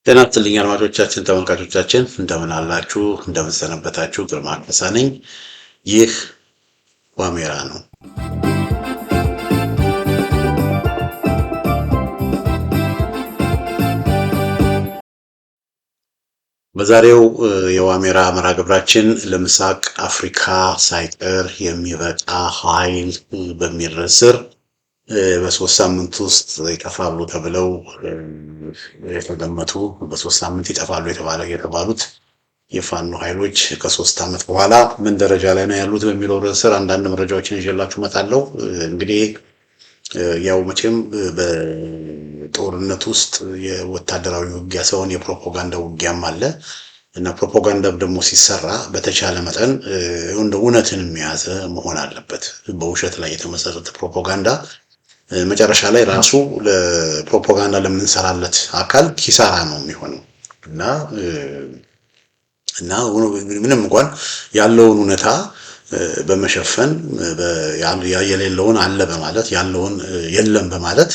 ጤና ይስጥልኝ አድማጮቻችን፣ ተመልካቾቻችን እንደምን አላችሁ? እንደምን ሰነበታችሁ? ግርማ አንበሳ ነኝ። ይህ ዋሜራ ነው። በዛሬው የዋሜራ መርሃ ግብራችን ለምስራቅ አፍሪካ ሳይቀር የሚበቃ ኃይል በሚል ርዕስ ስር በ3 ሳምንት ውስጥ ይጠፋሉ ተብለው የተገመቱ በ3 ሳምንት ይጠፋሉ የተባሉት የፋኖ ኃይሎች ከ3 ዓመት በኋላ ምን ደረጃ ላይ ነው ያሉት በሚለው ርዕስ ስር አንዳንድ መረጃዎችን ይዤላችሁ እመጣለሁ። እንግዲህ ያው መቼም በጦርነት ውስጥ የወታደራዊ ውጊያ ሳይሆን የፕሮፓጋንዳ ውጊያም አለ እና ፕሮፓጋንዳ ደግሞ ሲሰራ በተቻለ መጠን እውነትን የያዘ መሆን አለበት። በውሸት ላይ የተመሰረተ ፕሮፓጋንዳ መጨረሻ ላይ ራሱ ለፕሮፓጋንዳ ለምንሰራለት አካል ኪሳራ ነው የሚሆነው እና ምንም እንኳን ያለውን እውነታ በመሸፈን የሌለውን አለ በማለት ያለውን የለም በማለት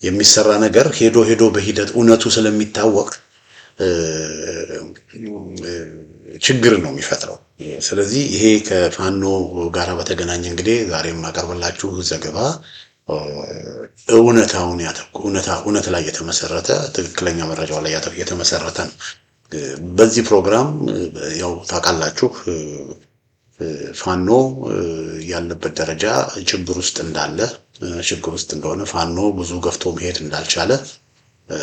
የሚሰራ ነገር ሄዶ በሂደት እውነቱ ስለሚታወቅ ችግር ነው የሚፈጥረው። ስለዚህ ይሄ ከፋኖ ጋር በተገናኘ እንግዲህ ዛሬ የማቀርብላችሁ ዘገባ እውነት ላይ የተመሰረተ ትክክለኛ መረጃው ላይ የተመሰረተ ነው። በዚህ ፕሮግራም ያው ታውቃላችሁ ፋኖ ያለበት ደረጃ ችግር ውስጥ እንደሆነ ፋኖ ብዙ ገፍቶ መሄድ እንዳልቻለ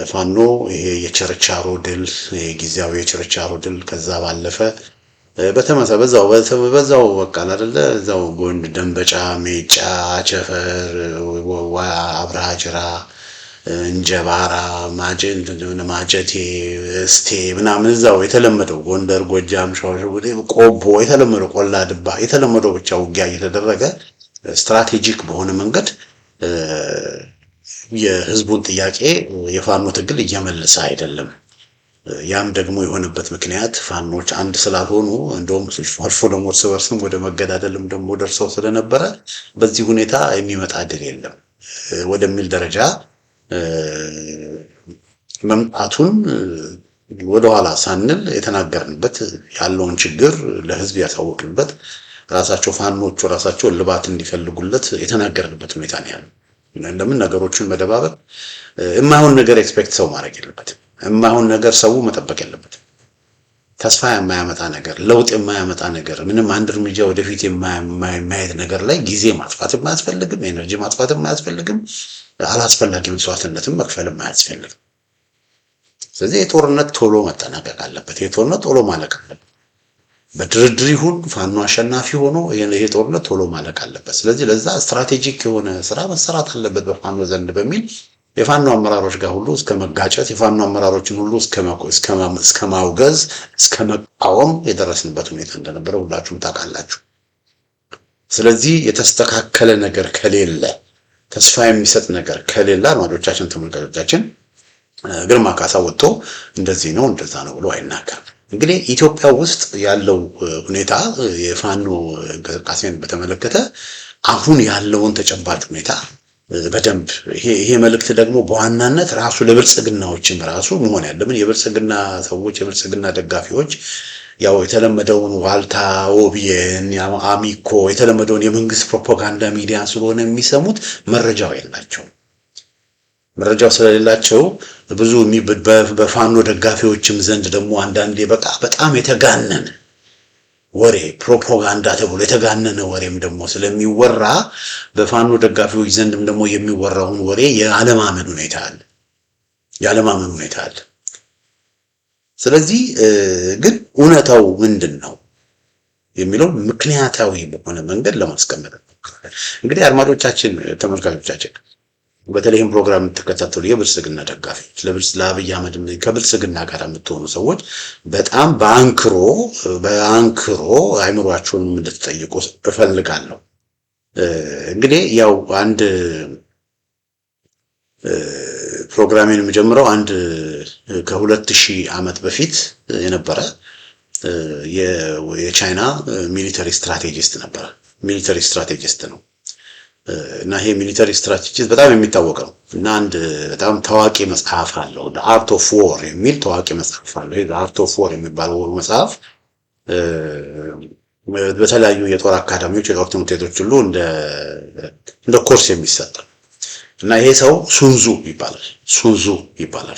ፋኖ ይሄ የችርቻሮ ድል የጊዜያዊ የችርቻሮ ድል ከዛ ባለፈ በዛው በቃ አይደለ እዛው ጎን ደንበጫ፣ ሜጫ፣ ቸፈር፣ አብርሃ ጅራ፣ እንጀባራ፣ ማጀቴ፣ እስቴ ምናምን እዛው የተለመደው ጎንደር፣ ጎጃም፣ ሸዋሮቢት፣ ቆቦ የተለመደው ቆላ ድባ የተለመደው ብቻ ውጊያ እየተደረገ ስትራቴጂክ በሆነ መንገድ የህዝቡን ጥያቄ የፋኖ ትግል እየመለሰ አይደለም። ያም ደግሞ የሆነበት ምክንያት ፋኖች አንድ ስላልሆኑ እንደውም አልፎ ደግሞ እርስ በርስም ወደ መገዳደልም ደግሞ ደርሰው ስለነበረ በዚህ ሁኔታ የሚመጣ ድል የለም ወደሚል ደረጃ መምጣቱን ወደኋላ ሳንል የተናገርንበት ያለውን ችግር ለህዝብ ያሳወቅንበት ራሳቸው ፋኖቹ ራሳቸው ልባት እንዲፈልጉለት የተናገርንበት ሁኔታ ነው ያለው። እንደምን ነገሮችን መደባበቅ የማይሆን ነገር ኤክስፔክት ሰው ማድረግ የለበትም። የማይሆን ነገር ሰው መጠበቅ የለበትም። ተስፋ የማያመጣ ነገር፣ ለውጥ የማያመጣ ነገር፣ ምንም አንድ እርምጃ ወደፊት የማይሄድ ነገር ላይ ጊዜ ማጥፋት የማያስፈልግም፣ ኤነርጂ ማጥፋት የማያስፈልግም፣ አላስፈላጊ መስዋዕትነትም መክፈል የማያስፈልግም። ስለዚህ የጦርነት ቶሎ መጠናቀቅ አለበት። የጦርነት ቶሎ ማለቅ አለበት። በድርድር ይሁን ፋኖ አሸናፊ ሆኖ ይሄ ጦርነት ቶሎ ማለቅ አለበት። ስለዚህ ለዛ ስትራቴጂክ የሆነ ስራ መሰራት አለበት በፋኖ ዘንድ በሚል የፋኖ አመራሮች ጋር ሁሉ እስከ መጋጨት የፋኖ አመራሮችን ሁሉ እስከ ማውገዝ እስከ መቃወም የደረስንበት ሁኔታ እንደነበረ ሁላችሁም ታውቃላችሁ። ስለዚህ የተስተካከለ ነገር ከሌለ ተስፋ የሚሰጥ ነገር ከሌለ አድማጮቻችን፣ ተመልካቾቻችን ግርማ ካሳ ወጥቶ እንደዚህ ነው እንደዛ ነው ብሎ አይናገርም። እንግዲህ ኢትዮጵያ ውስጥ ያለው ሁኔታ የፋኖ እንቅስቃሴን በተመለከተ አሁን ያለውን ተጨባጭ ሁኔታ በደንብ ይሄ መልእክት ደግሞ በዋናነት ራሱ ለብልጽግናዎችም ራሱ መሆን ያለምን የብልጽግና ሰዎች የብልጽግና ደጋፊዎች ያው የተለመደውን ዋልታ፣ ኦቢኤን፣ አሚኮ የተለመደውን የመንግስት ፕሮፓጋንዳ ሚዲያ ስለሆነ የሚሰሙት መረጃው የላቸው። መረጃው ስለሌላቸው ብዙ በፋኖ ደጋፊዎችም ዘንድ ደግሞ አንዳንዴ በጣም የተጋነነ ወሬ ፕሮፓጋንዳ ተብሎ የተጋነነ ወሬም ደግሞ ስለሚወራ በፋኖ ደጋፊዎች ዘንድም ደግሞ የሚወራውን ወሬ የአለማመን ሁኔታ አለ። ስለዚህ ግን እውነታው ምንድን ነው የሚለው ምክንያታዊ በሆነ መንገድ ለማስቀመጥ እንግዲህ አድማጮቻችን፣ ተመልካቾቻችን በተለይም ፕሮግራም የምትከታተሉ የብልጽግና ደጋፊዎች ለአብይ አህመድ ከብልጽግና ጋር የምትሆኑ ሰዎች በጣም በአንክሮ አይምሯቸውን እንድትጠይቁ እፈልጋለሁ። እንግዲህ ያው አንድ ፕሮግራሜን የምጀምረው ከ2000 ዓመት በፊት የነበረ የቻይና ሚሊተሪ ስትራቴጂስት ነው። እና ይሄ ሚሊተሪ ስትራቴጂስት በጣም የሚታወቅ ነው። እና አንድ በጣም ታዋቂ መጽሐፍ አለው ዘ አርት ኦፍ ዎር የሚል ታዋቂ መጽሐፍ አለው። ይሄ ዘ አርት ኦፍ ዎር የሚባለው መጽሐፍ በተለያዩ የጦር አካዳሚዎች የጦር ትምህርት ቤቶች ሁሉ እንደ ኮርስ የሚሰጥ እና ይሄ ሰው ሱንዙ ይባላል።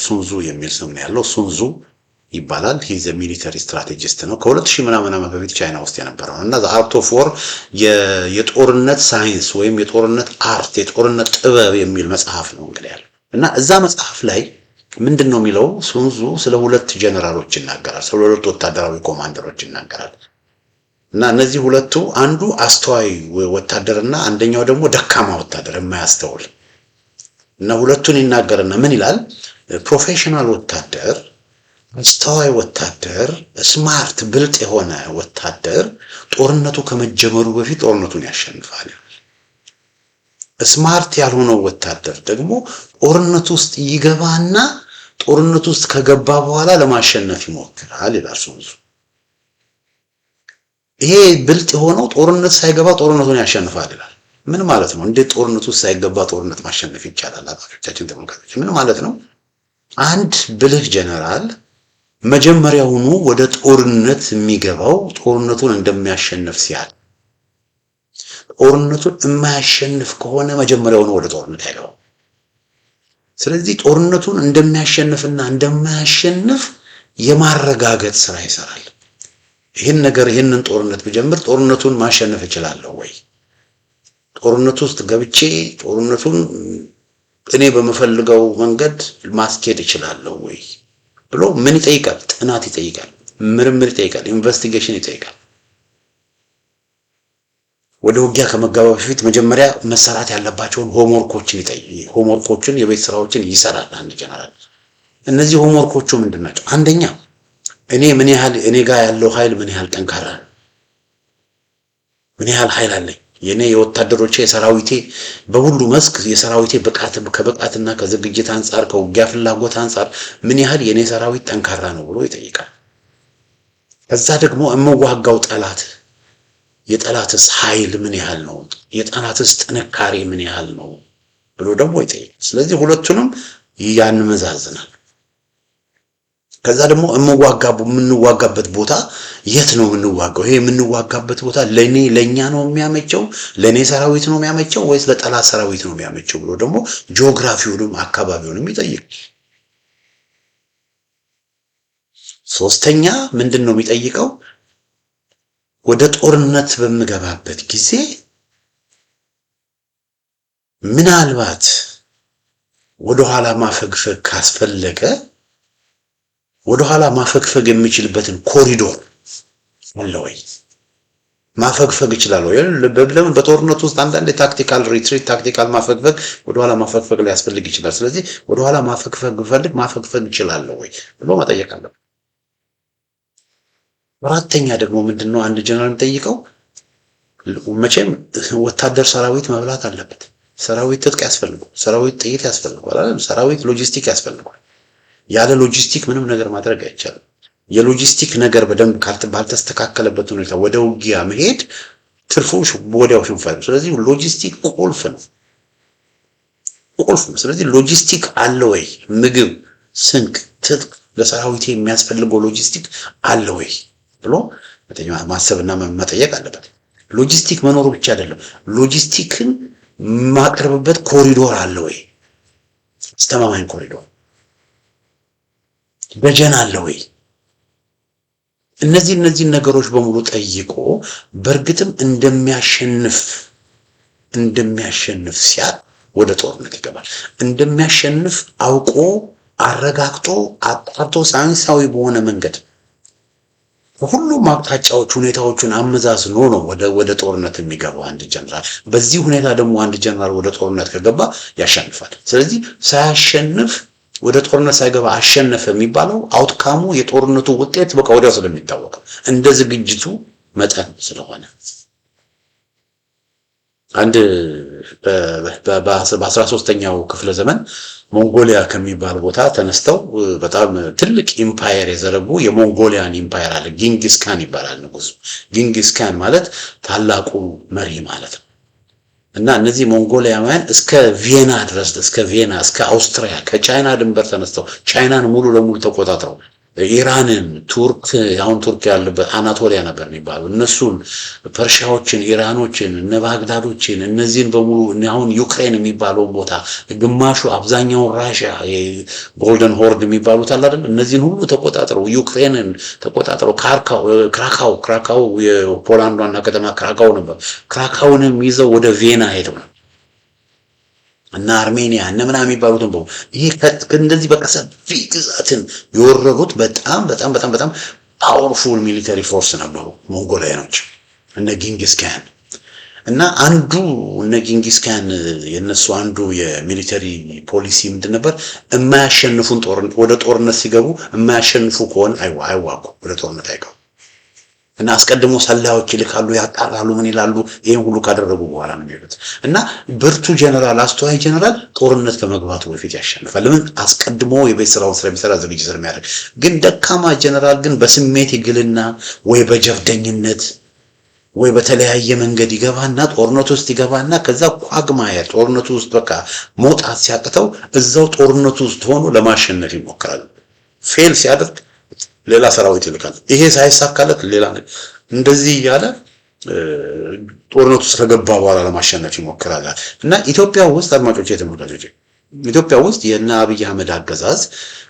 ሱንዙ የሚል ስም ነው ያለው። ሱንዙ ይባላል። ሂዝ ሚሊተሪ ስትራቴጂስት ነው። ከ2000 ምናምን ዓመት በፊት ቻይና ውስጥ የነበረው እና ዘ አርት ኦፍ ዎር የጦርነት ሳይንስ ወይም የጦርነት አርት የጦርነት ጥበብ የሚል መጽሐፍ ነው እንግዲህ ያለው። እና እዛ መጽሐፍ ላይ ምንድን ነው የሚለው? ሱንዙ ስለ ሁለት ጀነራሎች ይናገራል። ስለ ሁለት ወታደራዊ ኮማንደሮች ይናገራል። እና እነዚህ ሁለቱ አንዱ አስተዋይ ወታደርና አንደኛው ደግሞ ደካማ ወታደር የማያስተውል እና ሁለቱን ይናገርና ምን ይላል? ፕሮፌሽናል ወታደር፣ አስተዋይ ወታደር፣ ስማርት ብልጥ የሆነ ወታደር ጦርነቱ ከመጀመሩ በፊት ጦርነቱን ያሸንፋል። ስማርት ያልሆነው ወታደር ደግሞ ጦርነቱ ውስጥ ይገባና ጦርነቱ ውስጥ ከገባ በኋላ ለማሸነፍ ይሞክራል ይላል ሱንዙ። ይሄ ብልጥ የሆነው ጦርነት ሳይገባ ጦርነቱን ያሸንፋል ይላል። ምን ማለት ነው? እንዴት ጦርነቱ ውስጥ ሳይገባ ጦርነት ማሸነፍ ይቻላል? አባቶቻችን ተመልካቾች፣ ምን ማለት ነው? አንድ ብልህ ጀነራል መጀመሪያውኑ ወደ ጦርነት የሚገባው ጦርነቱን እንደሚያሸንፍ ሲያል፣ ጦርነቱን የማያሸንፍ ከሆነ መጀመሪያውኑ ወደ ጦርነት አይገባም። ስለዚህ ጦርነቱን እንደሚያሸንፍና እንደማያሸንፍ የማረጋገጥ ስራ ይሰራል። ይህንን ጦርነት ብጀምር ጦርነቱን ማሸነፍ እችላለሁ ወይ? ጦርነቱ ውስጥ ገብቼ ጦርነቱን እኔ በመፈልገው መንገድ ማስኬድ እችላለሁ ወይ ብሎ ምን ይጠይቃል? ጥናት ይጠይቃል፣ ምርምር ይጠይቃል፣ ኢንቨስቲጌሽን ይጠይቃል። ወደ ውጊያ ከመገባ በፊት መጀመሪያ መሰራት ያለባቸውን ሆምወርኮችን የቤት ስራዎችን ይሰራል አንድ ጀነራል። እነዚህ ሆምወርኮቹ ምንድናቸው? አንደኛ እኔ ጋር ያለው ኃይል ምን ያህል ጠንካራ ነው? ምን ያህል ኃይል አለኝ? የኔ የወታደሮቼ የሰራዊቴ በሁሉ መስክ የሰራዊቴ ከብቃትና ከዝግጅት አንጻር ከውጊያ ፍላጎት አንጻር ምን ያህል የኔ ሰራዊት ጠንካራ ነው ብሎ ይጠይቃል። ከዛ ደግሞ የምዋጋው የጠላትስ ኃይል ምን ያህል ነው? የጠላትስ ጥንካሬ ምን ያህል ነው ብሎ ደግሞ ይጠይቃል። ስለዚህ ሁለቱንም ያንመዛዝናል። ከዛ ደግሞ የምንዋጋበት ቦታ የት ነው የምንዋጋው? ይሄ የምንዋጋበት ቦታ ለኛ ነው የሚያመቸው፣ ለኔ ሰራዊት ነው የሚያመቸው ወይስ ለጠላት ሰራዊት ነው የሚያመቸው ብሎ ደግሞ ጂኦግራፊውንም አካባቢውንም ይጠይቅ። ሶስተኛ ምንድን ነው የሚጠይቀው? ወደ ጦርነት በምገባበት ጊዜ ምናልባት ወደኋላ ማፈግፈግ ካስፈለገ ወደኋላ ማፈግፈግ የሚችልበትን ኮሪዶር አለ ወይ? ማፈግፈግ ይችላል ወይ? ለምን በጦርነት ውስጥ አንዳንድ ታክቲካል ሪትሪት ታክቲካል ማፈግፈግ ወደኋላ ማፈግፈግ ሊያስፈልግ ይችላል። ስለዚህ ወደኋላ ማፈግፈግ ይችላል ወይ ብሎ መጠየቅ አለበት። አራተኛ ደግሞ ምንድነው አንድ ጀነራል ጠይቀው፣ መቼም ወታደር ሰራዊት መብላት አለበት። ሰራዊት ትጥቅ ያስፈልገዋል፣ ሰራዊት ጥይት ያስፈልገዋል፣ ሰራዊት ሎጂስቲክ ያስፈልገዋል። ያለ ሎጂስቲክ ምንም ነገር ማድረግ አይቻልም። የሎጂስቲክ ነገር በደንብ ባልተስተካከለበት ሁኔታ ወደ ውጊያ መሄድ ትርፉ ወዲያው ሽንፈት። ስለዚህ ሎጂስቲክ ቁልፍ ነው። ስለዚህ ሎጂስቲክ አለ ወይ? ምግብ፣ ስንቅ፣ ትጥቅ ለሰራዊት የሚያስፈልገው ሎጂስቲክ አለ ወይ ብሎ ማሰብና መጠየቅ አለበት። ሎጂስቲክ መኖሩ ብቻ አይደለም፣ ሎጂስቲክን ማቀርብበት ኮሪዶር አለ ወይ? አስተማማኝ ኮሪዶር በጀን አለ ወይ? እነዚህ ነገሮች በሙሉ ጠይቆ በእርግጥም እንደሚያሸንፍ ሲያል ወደ ጦርነት ይገባል። እንደሚያሸንፍ አውቆ አረጋግጦ አጣርቶ ሳይንሳዊ በሆነ መንገድ ሁሉም አቅጣጫዎች ሁኔታዎቹን አመዛዝኖ ነው ወደ ጦርነት የሚገባው አንድ ጀነራል። በዚህ ሁኔታ ደግሞ አንድ ጀነራል ወደ ጦርነት ከገባ ያሸንፋል። ስለዚህ ሳያሸንፍ ወደ ጦርነት ሳይገባ አሸነፈ የሚባለው አውትካሙ የጦርነቱ ውጤት በቃ ወዲያው ስለሚታወቅ እንደ ዝግጅቱ መጠን ስለሆነ አንድ በ13ኛው ክፍለ ዘመን ሞንጎሊያ ከሚባል ቦታ ተነስተው በጣም ትልቅ ኢምፓየር የዘረጉ የሞንጎሊያን ኢምፓየር አለ። ጊንጊስ ካን ይባላል ንጉሱ። ጊንጊስ ካን ማለት ታላቁ መሪ ማለት ነው። እና እነዚህ ሞንጎሊያውያን እስከ ቪየና እስከ አውስትሪያ ከቻይና ድንበር ተነስተው ቻይናን ሙሉ ለሙሉ ተቆጣጥረው ኢራንን ቱርክ አሁን ቱርክ ያለበት አናቶሊያ ነበር የሚባለው እነሱን ፐርሺያዎችን ኢራኖችን እነ ባግዳዶችን እነዚህን በሙሉ አሁን ዩክሬን የሚባለው ቦታ ግማሹ አብዛኛው ራሽያ ጎልደን ሆርድ የሚባሉት አለ አይደል እነዚህን ሁሉ ተቆጣጥረው ዩክሬንን ተቆጣጥረው ክራካው የፖላንድ ዋና ከተማ ክራካው ነበር ክራካውንም ይዘው ወደ ቪየና ሄደው እና አርሜኒያ እና ምናምን የሚባሉትን ነው ይሄ እንደዚህ በቃ ሰፊ ግዛትን የወረሩት በጣም ፓወርፉል ሚሊተሪ ፎርስ ነበሩ ሞንጎሊያኖች እነ ጊንጊስ ካን እና አንዱ እነ ጊንጊስ ካን የነሱ አንዱ የሚሊተሪ ፖሊሲ ምንድን ነበር የማያሸንፉን ወደ ጦርነት ሲገቡ የማያሸንፉ ከሆነ አይዋጉ ወደ ጦርነት አይገቡ እና አስቀድሞ ሰላዮች ይልካሉ ያጣራሉ ምን ይላሉ ይሄን ሁሉ ካደረጉ በኋላ ነው የሚሉት እና ብርቱ ጀነራል አስተዋይ ጀነራል ጦርነት ከመግባቱ በፊት ያሸንፋል ለምን አስቀድሞ የቤት ስራውን ስለሚሰራ ዝግጅት ስለሚያደርግ ግን ደካማ ጀነራል ግን በስሜት ይግልና ወይ በጀብደኝነት ወይ በተለያየ መንገድ ይገባና ጦርነቱ ውስጥ ይገባና ከዛ ቋግማያ ጦርነቱ ውስጥ በቃ መውጣት ሲያቅተው እዛው ጦርነቱ ውስጥ ሆኖ ለማሸነፍ ይሞክራል ፌል ሲያደርግ ሌላ ሰራዊት ይልካል ይሄ ሳይሳካለት ሌላ እንደዚህ ያለ ጦርነቱ ውስጥ ከገባ በኋላ ለማሸነፍ ይሞክራል እና ኢትዮጵያ ውስጥ አድማጮች የተመለከቱት ኢትዮጵያ ውስጥ የና አብይ አህመድ አገዛዝ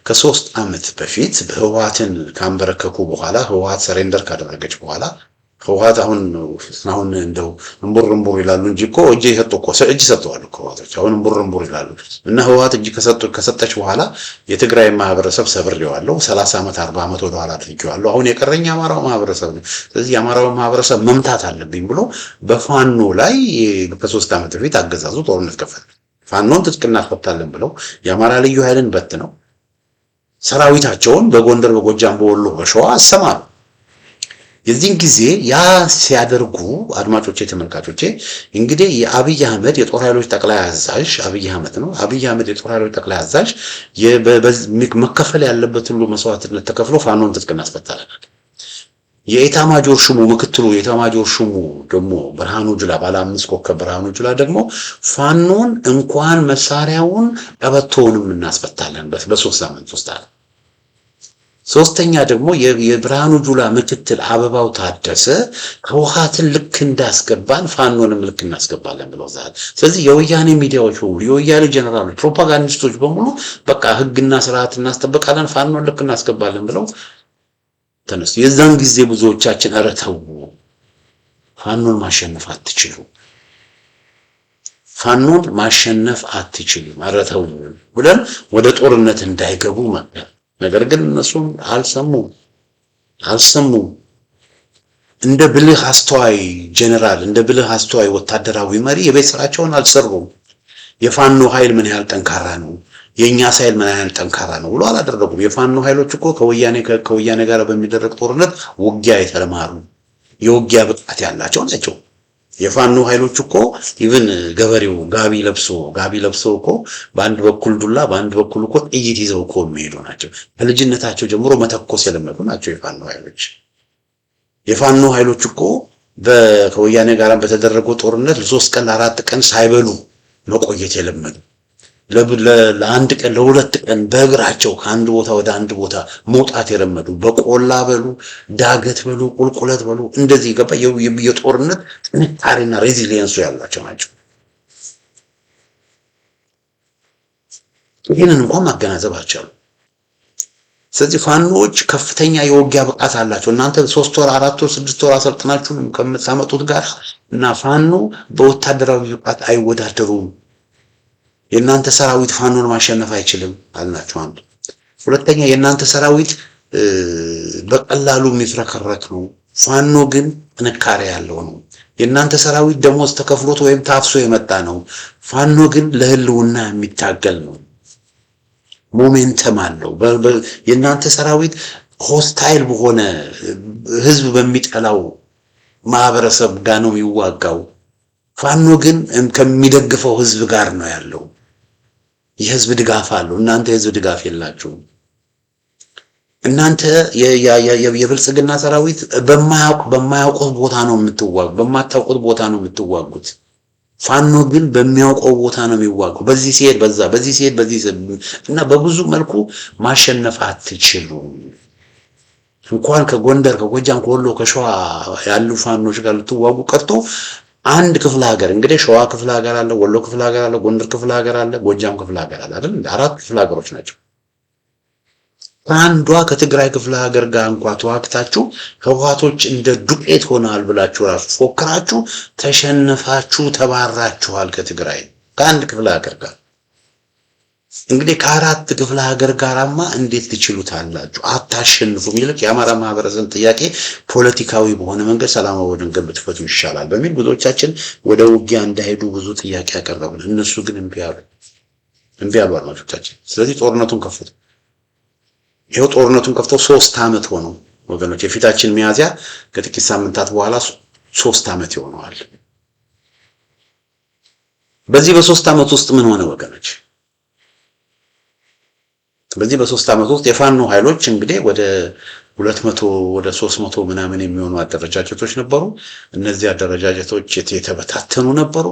ከ3 አመት በፊት ህወሓትን ካንበረከኩ በኋላ ህወሓት ሰሬንደር ካደረገች በኋላ ህወሓት አሁን እንደው እንቡር ይላሉ እንጂ እኮ እጅ ሰጥተዋል እኮ ህወሓቶች አሁን እንቡር ይላሉ እና ህወሓት እጅ ከሰጠች በኋላ የትግራይ ማህበረሰብ ሰብሬዋለሁ 30 አመት 40 አመት ወደ ኋላ አድርጌዋለሁ አሁን የቀረኝ አማራው ማህበረሰብ ነው ስለዚህ የአማራው ማህበረሰብ መምታት አለብኝ ብሎ በፋኖ ላይ ከ3 አመት በፊት አገዛዙ ጦርነት ከፈተ ፋኖን ትጥቅ እናስፈታለን ብለው የአማራ ልዩ ኃይልን በትነው ሰራዊታቸውን በጎንደር በጎጃም በወሎ በሸዋ አሰማሩ የዚህን ጊዜ ያ ሲያደርጉ አድማጮቼ ተመልካቾቼ እንግዲህ የአብይ አህመድ የጦር ኃይሎች ጠቅላይ አዛዥ አብይ አህመድ ነው አብይ አህመድ የጦር ኃይሎች ጠቅላይ አዛዥ መከፈል ያለበት ሁሉ መስዋዕትነት ተከፍሎ ፋኖን ትጥቅ እናስፈታለን የኢታማጆር ሹሙ ምክትሉ የኢታማጆር ሹሙ ደግሞ ብርሃኑ ጁላ ባለ 5 ኮከብ ብርሃኑ ጁላ ደግሞ ፋኖን እንኳን መሳሪያውን ቀበቶውንም እናስፈታለን በ3 ሳምንት ውስጥ አለ ሶስተኛ ደግሞ የብርሃኑ ጁላ ምክትል አበባው ታደሰ ህወሓትን ልክ እንዳስገባን ፋኖንም ልክ እናስገባለን ብለው ዛሬ ስለዚህ የወያኔ ሚዲያዎች ሁሉ የወያኔ ጀነራሎች ፕሮፓጋንዲስቶች በሙሉ በቃ ህግና ስርዓት እናስጠብቃለን ፋኖን ልክ እናስገባለን ብለው ተነሱ የዛን ጊዜ ብዙዎቻችን አረተው ፋኖን ማሸነፍ አትችሉም አረተው ብለን ወደ ጦርነት እንዳይገቡ ማለት ነገር ግን እነሱም አልሰሙም እንደ ብልህ አስተዋይ ጀነራል እንደ ብልህ አስተዋይ ወታደራዊ መሪ የቤት ስራቸውን አልሰሩም የፋኖ ኃይል ምን ያህል ጠንካራ ነው የኛ ኃይል ምን ያህል ጠንካራ ነው ብሎ አላደረጉም የፋኖ ኃይሎች እኮ ከወያኔ ጋር በሚደረግ ጦርነት ውጊያ የተለማሩ የውጊያ ብቃት ያላቸው ናቸው የፋኖ ኃይሎች እኮ ኢቭን ገበሬው ጋቢ ለብሶ እኮ በአንድ በኩል ዱላ በአንድ በኩል እኮ ጥይት ይዘው እኮ የሚሄዱ ናቸው ከልጅነታቸው ጀምሮ መተኮስ የለመዱ ናቸው የፋኖ ኃይሎች እኮ ከወያኔ ጋር በተደረገው ጦርነት ለ3 ቀን ለ4 ቀን ሳይበሉ መቆየት የለመዱ ለአንድ ቀን ለ2 ቀን በእግራቸው ከአንድ ቦታ ወደ አንድ ቦታ መውጣት የለመዱ በቆላ በሉ ዳገት በሉ ቁልቁለት በሉ እንደዚህ ገባ የጦርነት ጥንካሬና ሬዚሊየንስ ያላቸው ናቸው ይሄንን እንኳን ማገናዘብ አልቻሉ ስለዚህ ፋኖች ከፍተኛ የውጊያ ብቃት አላቸው እናንተ 3 ወር 4 ወር 6 ወር አሰልጥናችሁ ከምታመጡት ጋር እና ፋኖ በወታደራዊ ብቃት አይወዳደሩም የናንተ ሰራዊት ፋኖን ማሸነፍ አይችልም አልናቸው አንዱ ሁለተኛ የናንተ ሰራዊት በቀላሉ የሚፍረከረክ ነው ፋኖ ግን ጥንካሬ ያለው ነው የናንተ ሰራዊት ደሞዝ ተከፍሎት ወይም ታፍሶ የመጣ ነው ፋኖ ግን ለህልውና የሚታገል ነው ሞሜንተም አለው የናንተ ሰራዊት ሆስታይል በሆነ ህዝብ በሚጠላው ማህበረሰብ ጋር ነው የሚዋጋው ፋኖ ግን ከሚደግፈው ህዝብ ጋር ነው ያለው የህዝብ ድጋፍ አለው እናንተ የህዝብ ድጋፍ የላችሁም እናንተ የብልጽግና ሰራዊት በማያውቁት ቦታ ነው የምትዋጉት ፋኖ ግን በሚያውቀው ቦታ ነው የሚዋጋው። በዚህ ሲሄድ በዛ፣ በዚህ ሲሄድ በዚህ እና በብዙ መልኩ ማሸነፍ አትችሉም። እንኳን ከጎንደር ከጎጃም ከወሎ ከሸዋ ያሉ ፋኖች ጋር ልትዋጉ ቀርቶ አንድ ክፍለ ሀገር እንግዲህ ሸዋ ክፍለ ሀገር አለ፣ ወሎ ክፍለ ሀገር አለ፣ ጎንደር ክፍለ ሀገር አለ፣ ጎጃም ክፍለ ሀገር አለ አይደል? አራት ክፍለ ሀገሮች ናቸው። አንዷ ከትግራይ ክፍለ ሀገር ጋር እንኳን ተዋግታችሁ ህወሓቶች እንደ ዱቄት ሆናል ብላችሁ ራሱ ፎክራችሁ ተሸነፋችሁ ተባራችኋል ከትግራይ ከአንድ ክፍለ ሀገር ጋር። እንግዲህ ከአራት ክፍለ ሀገር ጋራማ እንዴት ትችሉታላችሁ? አታሸንፉም። ይልቅ የአማራ ማህበረሰብ ጥያቄ ፖለቲካዊ በሆነ መንገድ ሰላማዊ መንገድ ብትፈቱ ይሻላል በሚል ብዙዎቻችን ወደ ውጊያ እንዳይሄዱ ብዙ ጥያቄ ያቀረቡን፣ እነሱ ግን እምቢ አሉ አድማጮቻችን። ስለዚህ ጦርነቱን ከፈቱ። ይሄው ጦርነቱን ከፍተው 3 ዓመት ሆነው ወገኖች፣ የፊታችን ሚያዝያ ከጥቂት ሳምንታት በኋላ 3 ዓመት ይሆነዋል። በዚህ በ3 ዓመት ውስጥ ምን ሆነ ወገኖች? በዚህ በ3 ዓመት ውስጥ የፋኖ ኃይሎች እንግዲህ ወደ 200 ወደ 300 ምናምን የሚሆኑ አደረጃጀቶች ነበሩ። እነዚህ አደረጃጀቶች የተበታተኑ ነበሩ።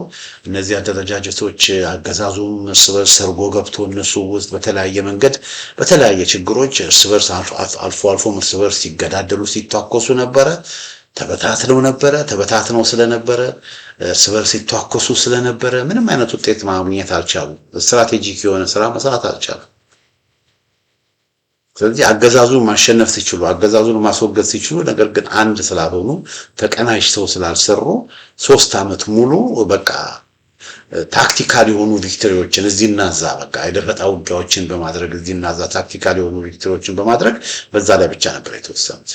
እነዚህ አደረጃጀቶች አገዛዙም እርስ በርስ ሰርጎ ገብቶ እነሱ ውስጥ በተለያየ መንገድ በተለያየ ችግሮች እርስ በርስ አልፎ እርስ በርስ ሲገዳደሉ ሲታኮሱ ነበረ። ተበታትነው ስለነበረ እርስ በርስ ሲታኮሱ ስለነበረ ምንም አይነት ውጤት ማግኘት አልቻሉም። ስትራቴጂክ የሆነ ስራ መስራት አልቻሉም። ስለዚህ አገዛዙን ማሸነፍ ሲችሉ አገዛዙን ማስወገድ ሲችሉ ነገር ግን አንድ ስላልሆኑ ተቀናጅተው ስላልሰሩ 3 ዓመት ሙሉ በቃ ታክቲካል የሆኑ ቪክቶሪዎችን እዚህና እዛ በቃ የደፈጣ ውጊያዎችን በማድረግ እዚህና እዛ ታክቲካል የሆኑ ቪክቶሪዎችን በማድረግ በዛ ላይ ብቻ ነበር የተወሰኑት።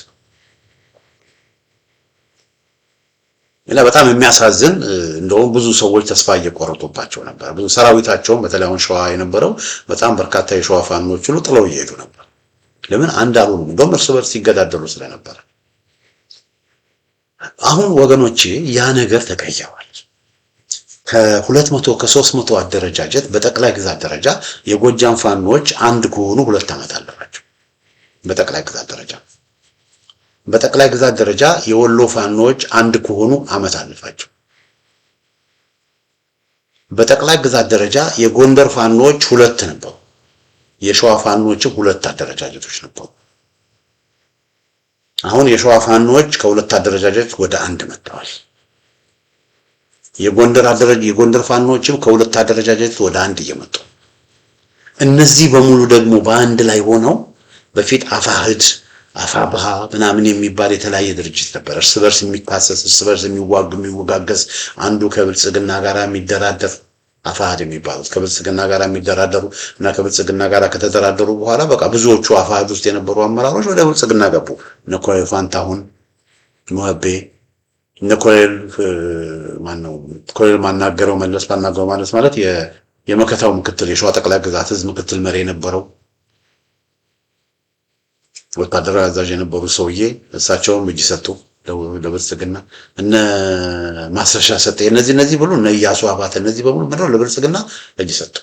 እና በጣም የሚያሳዝን እንደውም ብዙ ሰዎች ተስፋ እየቆረጡባቸው ነበር። ብዙ ሰራዊታቸውም በተለይ አሁን ሸዋ የነበረው በጣም በርካታ የሸዋ ፋኖች ሁሉ ጥለው እየሄዱ ነበር። ለምን አንድ አልሆኑም? እንደውም እርስ በርስ ሲገዳደሉ ስለነበር። አሁን ወገኖቼ ያ ነገር ተቀይሯል። ከ200 ከ300 አደረጃጀት በጠቅላይ ግዛት ደረጃ የጎጃም ፋኖች አንድ ከሆኑ 2 ዓመት አለፋቸው። በጠቅላይ ግዛት ደረጃ የወሎ ፋኖች አንድ ከሆኑ ዓመት አለፋቸው። በጠቅላይ ግዛት ደረጃ የጎንደር ፋኖች 2 ነበሩ። የሸዋ ፋኖችም 2 አደረጃጀቶች ነበሩ። አሁን የሸዋ ፋኖች ከ2 አደረጃጀት ወደ 1 መጥተዋል። የጎንደር ፋኖችም ከ2 አደረጃጀት ወደ 1 እየመጡ፣ እነዚህ በሙሉ ደግሞ በአንድ ላይ ሆነው በፊት አፋህድ አፋብሃ ምናምን የሚባል የተለያየ ድርጅት ነበር። እርስ በርስ የሚካሰስ እርስ በርስ የሚወጋገስ አንዱ ከብልጽግና ጋር የሚደራደር አፋህድ የሚባሉት ከብልጽግና ጋር የሚደራደሩ እና ከብልጽግና ጋር ከተደራደሩ በኋላ በቃ ብዙዎቹ አፋህድ ውስጥ የነበሩ አመራሮች ወደ ብልጽግና ገቡ። እነ ኮሎኔል ፋንታሁን ሙሀቤ፣ እነ ኮሎኔል ማናገረው መለስ ማለት የመከታው ምክትል የሸዋ ጠቅላይ ግዛት ህዝብ ምክትል መሪ የነበረው ወታደራዊ አዛዥ የነበሩ ሰውዬ እሳቸውም እጅ ሰጡ ለብልጽግና። እነ ማስረሻ ሰጠ እነዚህ ብሉ እነ ኢያሱ አባተ እነዚህ በሙሉ ምንድነው ለብልጽግና እጅ ሰጡ።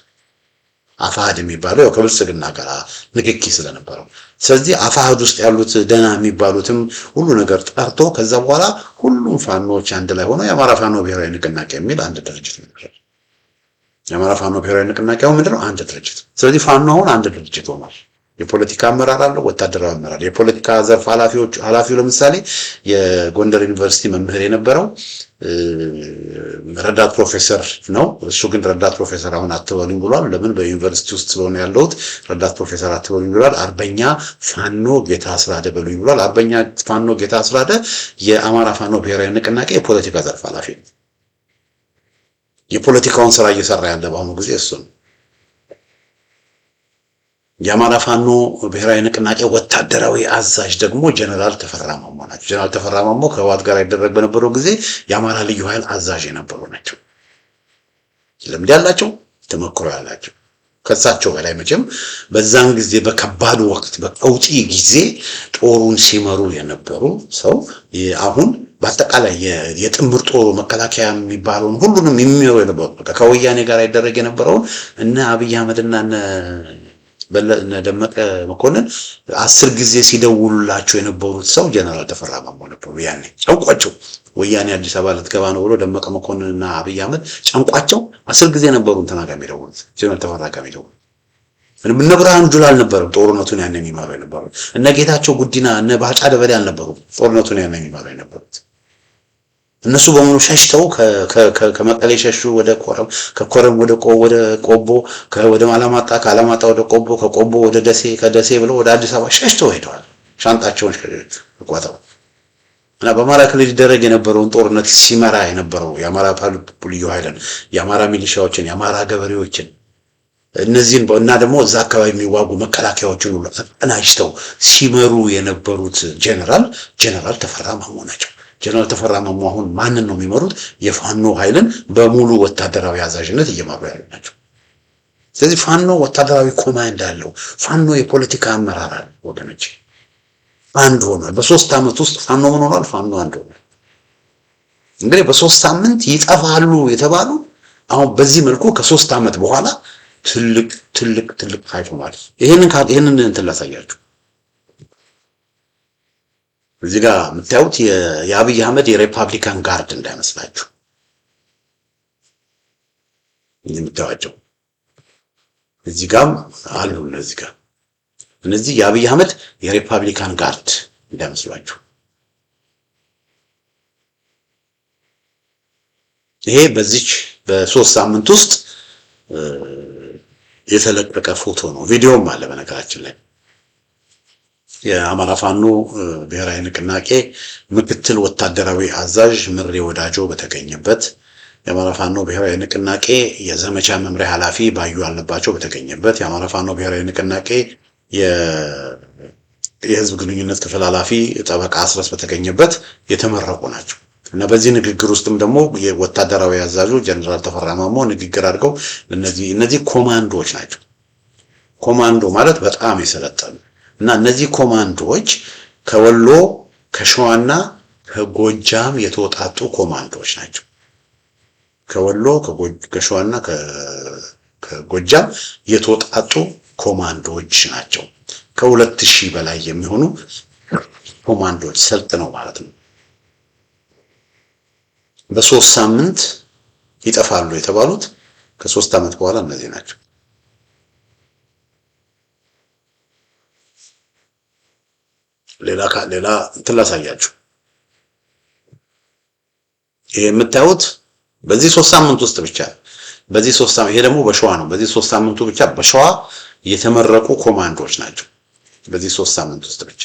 አፋህድ የሚባለው ያው ከብልጽግና ጋር ንክኪ ስለነበረው፣ ስለዚህ አፋህድ ውስጥ ያሉት ደና የሚባሉትም ሁሉ ነገር ጠርቶ ከዛ በኋላ ሁሉም ፋኖች አንድ ላይ ሆነው የአማራ ፋኖ ብሔራዊ ንቅናቄ የሚል አንድ ድርጅት ነበር። የአማራ ፋኖ ብሔራዊ ንቅናቄ ምንድነው? አንድ ድርጅት። ስለዚህ ፋኖ አሁን አንድ ድርጅት ሆኗል። የፖለቲካ አመራር አለው፣ ወታደራዊ አመራር። የፖለቲካ ዘርፍ ኃላፊው ለምሳሌ የጎንደር ዩኒቨርሲቲ መምህር የነበረው ረዳት ፕሮፌሰር ነው። እሱ ግን ረዳት ፕሮፌሰር አሁን አትበሉኝ ብሏል። ለምን? በዩኒቨርሲቲ ውስጥ ስለሆነ ያለሁት ረዳት ፕሮፌሰር አትበሉኝ ብሏል። አርበኛ ፋኖ ጌታ አስራደ በሉኝ ብሏል። አርበኛ ፋኖ ጌታ አስራደ የአማራ ፋኖ ብሔራዊ ንቅናቄ የፖለቲካ ዘርፍ ኃላፊ ነው። የፖለቲካውን ስራ እየሰራ ያለ በአሁኑ ጊዜ እሱ ነው። የአማራ ፋኖ ብሔራዊ ንቅናቄ ወታደራዊ አዛዥ ደግሞ ጀነራል ተፈራ ማሞ ናቸው። ጀነራል ተፈራ ማሞ ከህወሓት ጋር ይደረግ በነበረው ጊዜ የአማራ ልዩ ኃይል አዛዥ የነበሩ ናቸው። ልምድ ያላቸው፣ ተመክሮ ያላቸው። ከሳቸው በላይ መቼም በዛን ጊዜ በከባዱ ወቅት በቀውጢ ጊዜ ጦሩን ሲመሩ የነበሩ ሰው አሁን በአጠቃላይ የጥምር ጦሩ መከላከያ የሚባለውን ሁሉንም የሚመሩ የነበሩ ከወያኔ ጋር ይደረግ የነበረውን እነ አብይ አህመድና እነ ደመቀ መኮንን 10 ጊዜ ሲደውሉላቸው የነበሩት ሰው ጀነራል ተፈራ ማሞ ነበሩ። ያኔ ጨንቋቸው ወያኔ አዲስ አበባ ልትገባ ነው ብሎ ደመቀ መኮንንና አብይ አህመድ ጨንቋቸው 10 ጊዜ ነበሩ እንትና ጋር የሚደውሉት ጀነራል ተፈራ ጋር የሚደውሉት። እነ ብርሃኑ ጁላ አልነበረም ጦርነቱን ያኔ የሚመሩ የነበሩት። እነ ጌታቸው ጉዲና እነ ባጫ ደበሌ አልነበሩም ጦርነቱን ያኔ የሚመሩ የነበሩት። እነሱ በሙሉ ሸሽተው ከመቀሌ ሸሹ ወደ ኮረም፣ ከኮረም ወደ ቆቦ፣ ወደ አላማጣ፣ ከአላማጣ ወደ ቆቦ፣ ከቆቦ ወደ ደሴ፣ ከደሴ ብለው ወደ አዲስ አበባ ሸሽተው ሄደዋል። ሻንጣቸውን ቋጠሩ እና በአማራ ክልል ሊደረግ የነበረውን ጦርነት ሲመራ የነበረው የአማራ ልዩ ኃይልን፣ የአማራ ሚሊሻዎችን፣ የአማራ ገበሬዎችን እነዚህን እና ደግሞ እዛ አካባቢ የሚዋጉ መከላከያዎችን ሁሉ አቀናጅተው ሲመሩ የነበሩት ጀነራል ተፈራ ማሞ ናቸው። ጀነራል ተፈራ ማሞ አሁን ማንን ነው የሚመሩት? የፋኖ ኃይልን በሙሉ ወታደራዊ አዛዥነት እየመሩ ያሉ ናቸው። ስለዚህ ፋኖ ወታደራዊ ኮማንድ አለው። ፋኖ የፖለቲካ አመራር አለ። ወገኖች አንድ ሆኗል። በ3 ዓመት ውስጥ ፋኖ ምን ሆኗል? ፋኖ አንድ ሆኗል። እንግዲህ በ3 ሳምንት ይጠፋሉ የተባሉ አሁን በዚህ መልኩ ከ3 ዓመት በኋላ ትልቅ ፋይት ሆኗል። ይሄንን እንትን ላሳያችሁ። እዚህ ጋር የምታዩት የአብይ አህመድ የሪፐብሊካን ጋርድ እንዳይመስላችሁ የምታዩቸው እዚህ ጋር አሉ። እነዚህ የአብይ አህመድ የሪፐብሊካን ጋርድ እንዳይመስላችሁ። ይሄ በዚች በ3 ሳምንት ውስጥ የተለቀቀ ፎቶ ነው። ቪዲዮም አለ በነገራችን ላይ የአማራ ፋኖ ብሔራዊ ንቅናቄ ምክትል ወታደራዊ አዛዥ ምሬ ወዳጆ በተገኘበት፣ የአማራ ፋኖ ብሔራዊ ንቅናቄ የዘመቻ መምሪያ ኃላፊ ባዩ አለባቸው በተገኘበት፣ የአማራ ፋኖ ብሔራዊ ንቅናቄ የህዝብ ግንኙነት ክፍል ኃላፊ ጠበቃ አስረስ በተገኘበት የተመረቁ ናቸው እና በዚህ ንግግር ውስጥም ደግሞ የወታደራዊ አዛዡ ጀነራል ተፈራ ማሞ ንግግር አድርገው እነዚህ ኮማንዶዎች ናቸው። ኮማንዶ ማለት በጣም የሰለጠኑ እና እነዚህ ኮማንዶዎች ከወሎ ከሸዋና ከጎጃም የተወጣጡ ኮማንዶዎች ናቸው። ከወሎ ከሸዋና ከጎጃም የተወጣጡ ኮማንዶዎች ናቸው። ከ2000 በላይ የሚሆኑ ኮማንዶዎች ሰልጥነው ማለት ነው። በ3 ሳምንት ይጠፋሉ የተባሉት ከ3 ዓመት በኋላ እነዚህ ናቸው። ሌላ እንትን ላሳያችሁ። ይሄ የምታዩት በዚህ 3 ሳምንት ውስጥ ብቻ በዚህ 3 ሳምንት ይሄ ደግሞ በሸዋ ነው። በዚህ 3 ሳምንቱ ብቻ በሸዋ የተመረቁ ኮማንዶዎች ናቸው። በዚህ 3 ሳምንት ውስጥ ብቻ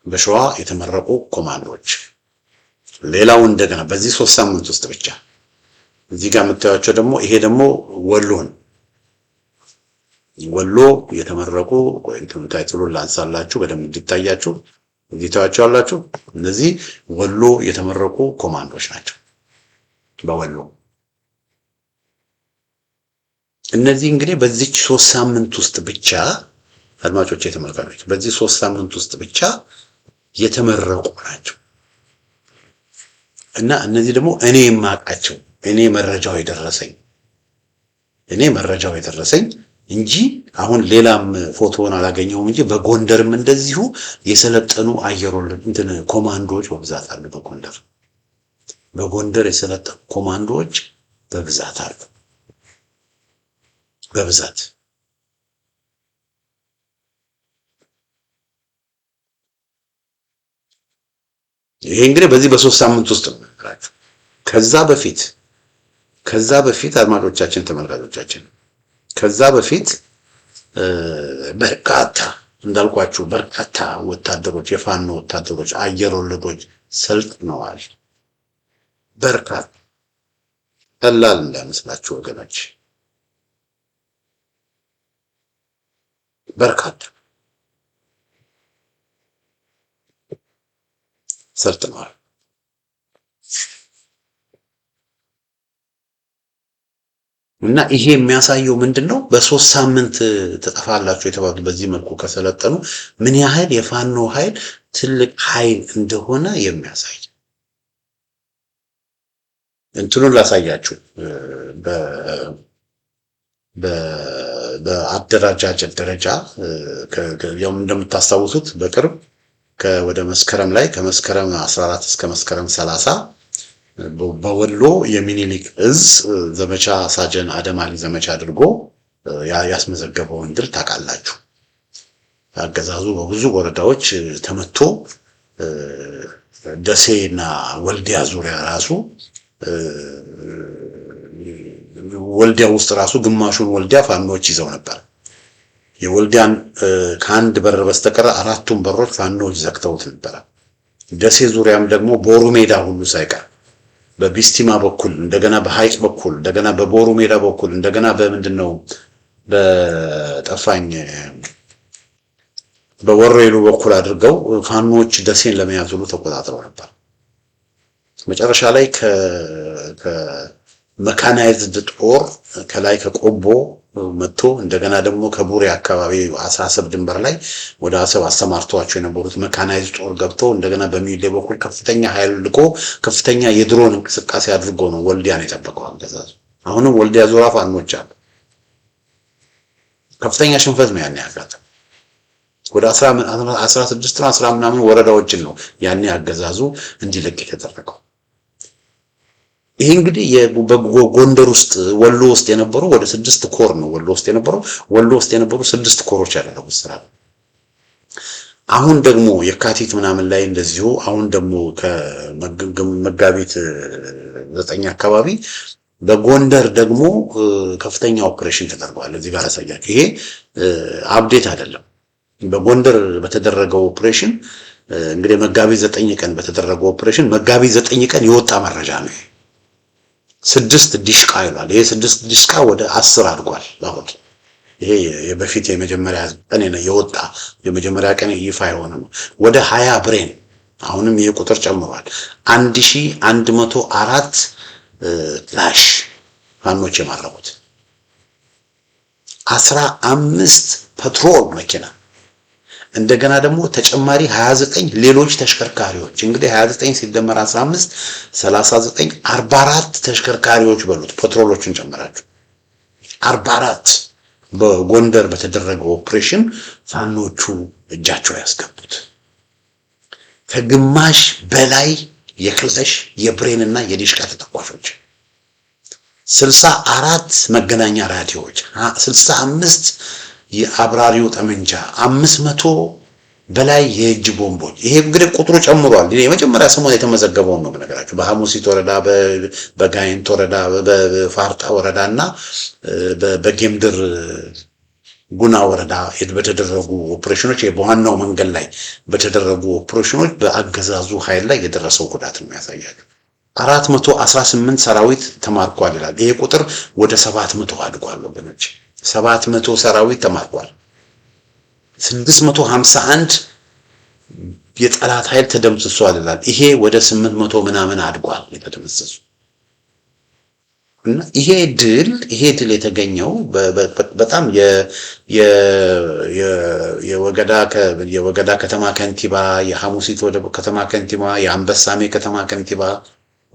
በሸዋ የተመረቁ ኮማንዶዎች። ሌላው እንደገና በዚህ 3 ሳምንት ውስጥ ብቻ እዚህ ጋር የምታዩቸው ደግሞ ይሄ ደግሞ ወሎ የተመረቁ እንትን ታይትሉን ላንሳላችሁ በደንብ እንዲታያችሁ። እዚህ ታያቸዋላችሁ። እነዚህ ወሎ የተመረቁ ኮማንዶች ናቸው። በወሎ እነዚህ እንግዲህ በዚች 3 ሳምንት ውስጥ ብቻ አድማጮች የተመረቁ በዚህ 3 ሳምንት ውስጥ ብቻ የተመረቁ ናቸው እና እነዚህ ደግሞ እኔ የማውቃቸው እኔ መረጃው የደረሰኝ እንጂ አሁን ሌላም ፎቶውን አላገኘውም እንጂ በጎንደርም እንደዚሁ የሰለጠኑ አየር ወለድ እንትን ኮማንዶዎች በብዛት አሉ። በጎንደር የሰለጠኑ ኮማንዶዎች በብዛት አሉ። በብዛት ይሄ እንግዲህ በዚህ በ3 ሳምንት ውስጥ ነው። ከዛ በፊት አድማጮቻችን ተመልካቾቻችን ከዛ በፊት በርካታ እንዳልኳችሁ በርካታ ወታደሮች የፋኖ ወታደሮች አየር ወለዶች ሰልጥነዋል። በርካታ ቀላል እንዳይመስላችሁ ወገኖች፣ በርካታ ሰልጥነዋል። እና ይሄ የሚያሳየው ምንድነው? በ3 ሳምንት ተጠፋላችሁ የተባሉት በዚህ መልኩ ከሰለጠኑ ምን ያህል የፋኖ ኃይል ትልቅ ኃይል እንደሆነ የሚያሳይ እንትኑን ላሳያችሁ። በአደረጃጀት ደረጃ ያው እንደምታስታውሱት በቅርብ ወደ መስከረም ላይ ከመስከረም 14 እስከ መስከረም 30 በወሎ የሚኒሊክ እዝ ዘመቻ ሳጀን አደማሊ ዘመቻ አድርጎ ያስመዘገበውን ድል ታውቃላችሁ። አገዛዙ በብዙ ወረዳዎች ተመቶ ደሴና ወልዲያ ዙሪያ ራሱ ወልዲያ ውስጥ ራሱ ግማሹን ወልዲያ ፋኖች ይዘው ነበር። የወልዲያን ከአንድ በር በስተቀር አራቱን በሮች ፋኖች ዘግተውት ነበር። ደሴ ዙሪያም ደግሞ ቦሩ ሜዳ ሁሉ ሳይቀር በቢስቲማ በኩል እንደገና በሐይቅ በኩል እንደገና በቦሩ ሜዳ በኩል እንደገና በምንድነው በጠፋኝ በወሬሉ በኩል አድርገው ፋኖች ደሴን ለመያዝ ሁሉ ተቆጣጥረው ነበር። መጨረሻ ላይ ከመካናይዝድ ጦር ከላይ ከቆቦ መጥቶ እንደገና ደግሞ ከቡሬ አካባቢ አሳሰብ ድንበር ላይ ወደ አሰብ አስተማርቷቸው የነበሩት መካናይዝድ ጦር ገብተው እንደገና በሚሌ በኩል ከፍተኛ ኃይል ልቆ ከፍተኛ የድሮን እንቅስቃሴ አድርጎ ነው ወልዲያን የጠበቀው አገዛዙ። አሁንም ወልዲያ ዙሪያ ፋኖች አሉ። ከፍተኛ ሽንፈት ነው ያን ያጋጠመው። ወደ 16 እና 10 ምናምን ወረዳዎችን ነው ያን አገዛዙ እንዲለቅ የተደረገው። ይሄ እንግዲህ በጎንደር ውስጥ ወሎ ውስጥ የነበሩ ወደ 6 ኮር ነው ወሎ ውስጥ የነበሩ 6 ኮሮች ያደረጉት ስራ። አሁን ደግሞ የካቲት ምናምን ላይ እንደዚሁ አሁን ደግሞ ከመጋቢት 9 አካባቢ በጎንደር ደግሞ ከፍተኛ ኦፕሬሽን ተደርጓል። እዚህ ጋር አሳያችሁ። ይሄ አፕዴት አይደለም። በጎንደር በተደረገው ኦፕሬሽን እንግዲህ መጋቢት 9 ቀን በተደረገው ኦፕሬሽን መጋቢት 9 ቀን የወጣ መረጃ ነው። 6 ዲሽቃ ይላል። ይሄ 6 ዲሽቃ ወደ 10 አድጓል። አሁን ይሄ የበፊት የመጀመሪያ ቀን የወጣ የመጀመሪያ ቀን ይፋ የሆነ ነው። ወደ 20 ብሬን አሁንም ይሄ ቁጥር ጨምሯል። 1104 ክላሽ ፋኖች የማረኩት 15 ፓትሮል መኪና እንደገና ደግሞ ተጨማሪ 29 ሌሎች ተሽከርካሪዎች እንግዲህ 29 ሲደመር 15 39 44 ተሽከርካሪዎች በሉት ፓትሮሎችን ጨምራችሁ 44 በጎንደር በተደረገው ኦፕሬሽን ፋኖቹ እጃቸው ያስገቡት ከግማሽ በላይ የክላሽ የብሬንና የዲሽቃ ተተኳሾች 64 መገናኛ ራዲዮዎች 65 የአብራሪው ጠመንጃ 500 በላይ የእጅ ቦምቦች። ይሄ እንግዲህ ቁጥሩ ጨምሯል። የመጀመሪያ ሰሞን የተመዘገበው ነው ነገራችሁ። በሐሙሲት ወረዳ በጋይንት ወረዳ በፋርጣ ወረዳና በጌምድር ጉና ወረዳ በተደረጉ ኦፕሬሽኖች በዋናው መንገድ ላይ በተደረጉ ኦፕሬሽኖች በአገዛዙ ኃይል ላይ የደረሰው ጉዳት ነው ያሳያል። 418 ሰራዊት ተማርኳል ይላል። ይሄ ቁጥር ወደ 700 አድጓል ወገኖች። 700 ሰራዊት ተማርኳል። 651 የጠላት ኃይል ተደምስሷል ይላል። ይሄ ወደ 800 ምናምን አድጓል የተደመሰሱ እና ይሄ ድል የተገኘው በጣም የወገዳ ከተማ ከንቲባ፣ የሐሙሲት ከተማ ከንቲባ፣ የአንበሳሜ ከተማ ከንቲባ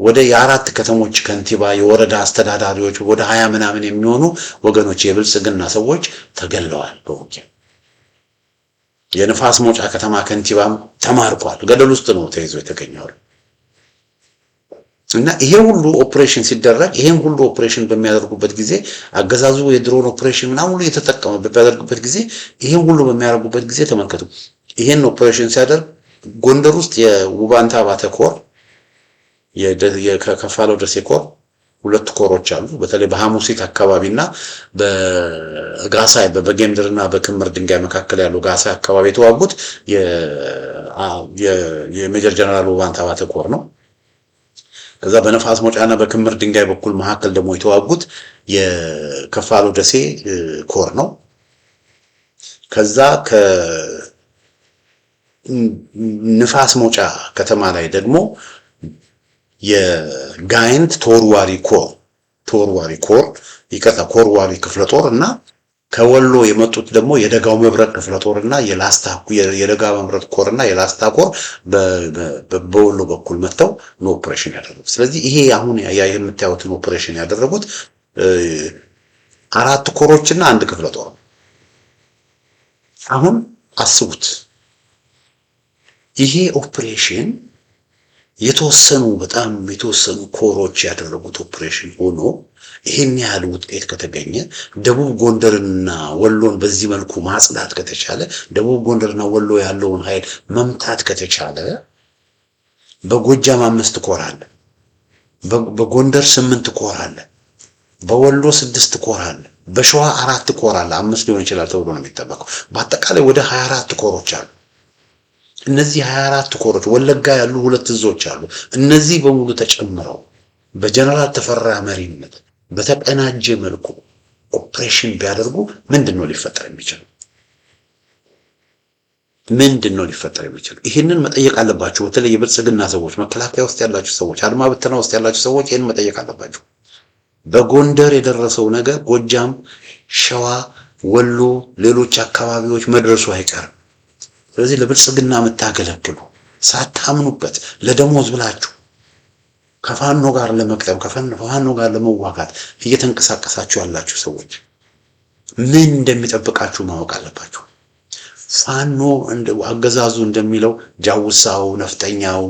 ወደ የአራት ከተሞች ከንቲባ የወረዳ አስተዳዳሪዎች ወደ 20 ምናምን የሚሆኑ ወገኖች የብልጽግና ሰዎች ተገለዋል በውጊያ። የንፋስ መውጫ ከተማ ከንቲባም ተማርኳል። ገደል ውስጥ ነው ተይዞ የተገኘው። እና ይሄ ሁሉ ኦፕሬሽን ሲደረግ ይሄን ሁሉ ኦፕሬሽን በሚያደርጉበት ጊዜ አገዛዙ የድሮን ኦፕሬሽን ምናምን ሁሉ የተጠቀመበት በሚያደርጉበት ጊዜ ይሄን ሁሉ በሚያደርጉበት ጊዜ ተመልከቱ። ይሄን ኦፕሬሽን ሲያደርግ ጎንደር ውስጥ የውባንታ ባተ ኮር የከፋለው ደሴ ኮር 2 ኮሮች አሉ። በተለይ በሐሙሲት አካባቢና በጋሳይ በጌምድርና በክምር ድንጋይ መካከል ያለው ጋሳይ አካባቢ የተዋጉት የሜጀር ጀነራል ውባንታ ባተ ኮር ነው። ከዛ በነፋስ መውጫና በክምር ድንጋይ በኩል መካከል ደግሞ የተዋጉት የከፋለው ደሴ ኮር ነው። ከዛ ከንፋስ መውጫ ከተማ ላይ ደግሞ የጋይንት ተወርዋሪ ኮር ኮርዋሪ ክፍለ ጦር እና ከወሎ የመጡት ደግሞ የደጋው መብረቅ ክፍለ ጦርና የደጋው መብረቅ ኮርና የላስታ ኮር በወሎ በኩል መጥተው ነው ኦፕሬሽን ያደረጉት። ስለዚህ ይሄ አሁን የምታዩትን ኦፕሬሽን ያደረጉት 4 ኮሮችና 1 ክፍለ ጦር። አሁን አስቡት ይሄ ኦፕሬሽን በጣም የተወሰኑ ኮሮች ያደረጉት ኦፕሬሽን ሆኖ ይሄን ያህል ውጤት ከተገኘ ደቡብ ጎንደርና ወሎን በዚህ መልኩ ማጽዳት ከተቻለ ደቡብ ጎንደርና ወሎ ያለውን ኃይል መምታት ከተቻለ በጎጃም 5 ኮር አለ፣ በጎንደር 8 ኮር አለ፣ በወሎ 6 ኮር አለ፣ በሸዋ 4 ኮር አለ። 5 ሊሆን ይችላል ተብሎ ነው የሚጠበቀው። በአጠቃላይ ወደ 24 ኮሮች አሉ። እነዚህ 24 ኮሮች ወለጋ ያሉ 2 እዞች አሉ። እነዚህ በሙሉ ተጨምረው በጀነራል ተፈራ መሪነት በተቀናጀ መልኩ ኦፕሬሽን ቢያደርጉ ምንድነው ሊፈጠር የሚችለው? ይሄንን መጠየቅ አለባችሁ። በተለይ የብልጽግና ሰዎች፣ መከላከያ ውስጥ ያላችሁ ሰዎች፣ አድማ ብተና ውስጥ ያላችሁ ሰዎች ይሄን መጠየቅ አለባችሁ። በጎንደር የደረሰው ነገር ጎጃም፣ ሸዋ፣ ወሎ፣ ሌሎች አካባቢዎች መድረሱ አይቀርም። ስለዚህ ለብልጽግና የምታገለግሉ ሳታምኑበት ለደሞዝ ብላችሁ ከፋኖ ጋር ለመቅጠም ከፋኖ ጋር ለመዋጋት እየተንቀሳቀሳችሁ ያላችሁ ሰዎች ምን እንደሚጠብቃችሁ ማወቅ አለባችሁ። ፋኖ አገዛዙ እንደሚለው ጃውሳው ነፍጠኛው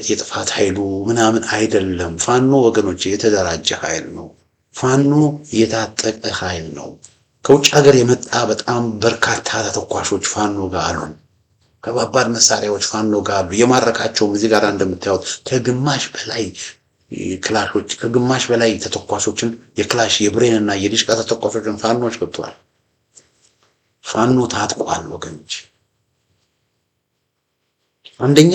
የጥፋት ኃይሉ ምናምን አይደለም። ፋኖ ወገኖች የተደራጀ ኃይል ነው። ፋኖ የታጠቀ ኃይል ነው። ከውጭ ሀገር የመጣ በጣም በርካታ ተተኳሾች ፋኖ ጋር አሉ። ከባባድ መሳሪያዎች ፋኖ ጋር አሉ። የማረካቸው እዚህ ጋር እንደምታዩት ከግማሽ በላይ ክላሾች ከግማሽ በላይ ተተኳሾችን የክላሽ የብሬንና የዲሽቃ ተተኳሾችን ፋኖች ገብተዋል። ፋኖ ታጥቋል ወገኖች። አንደኛ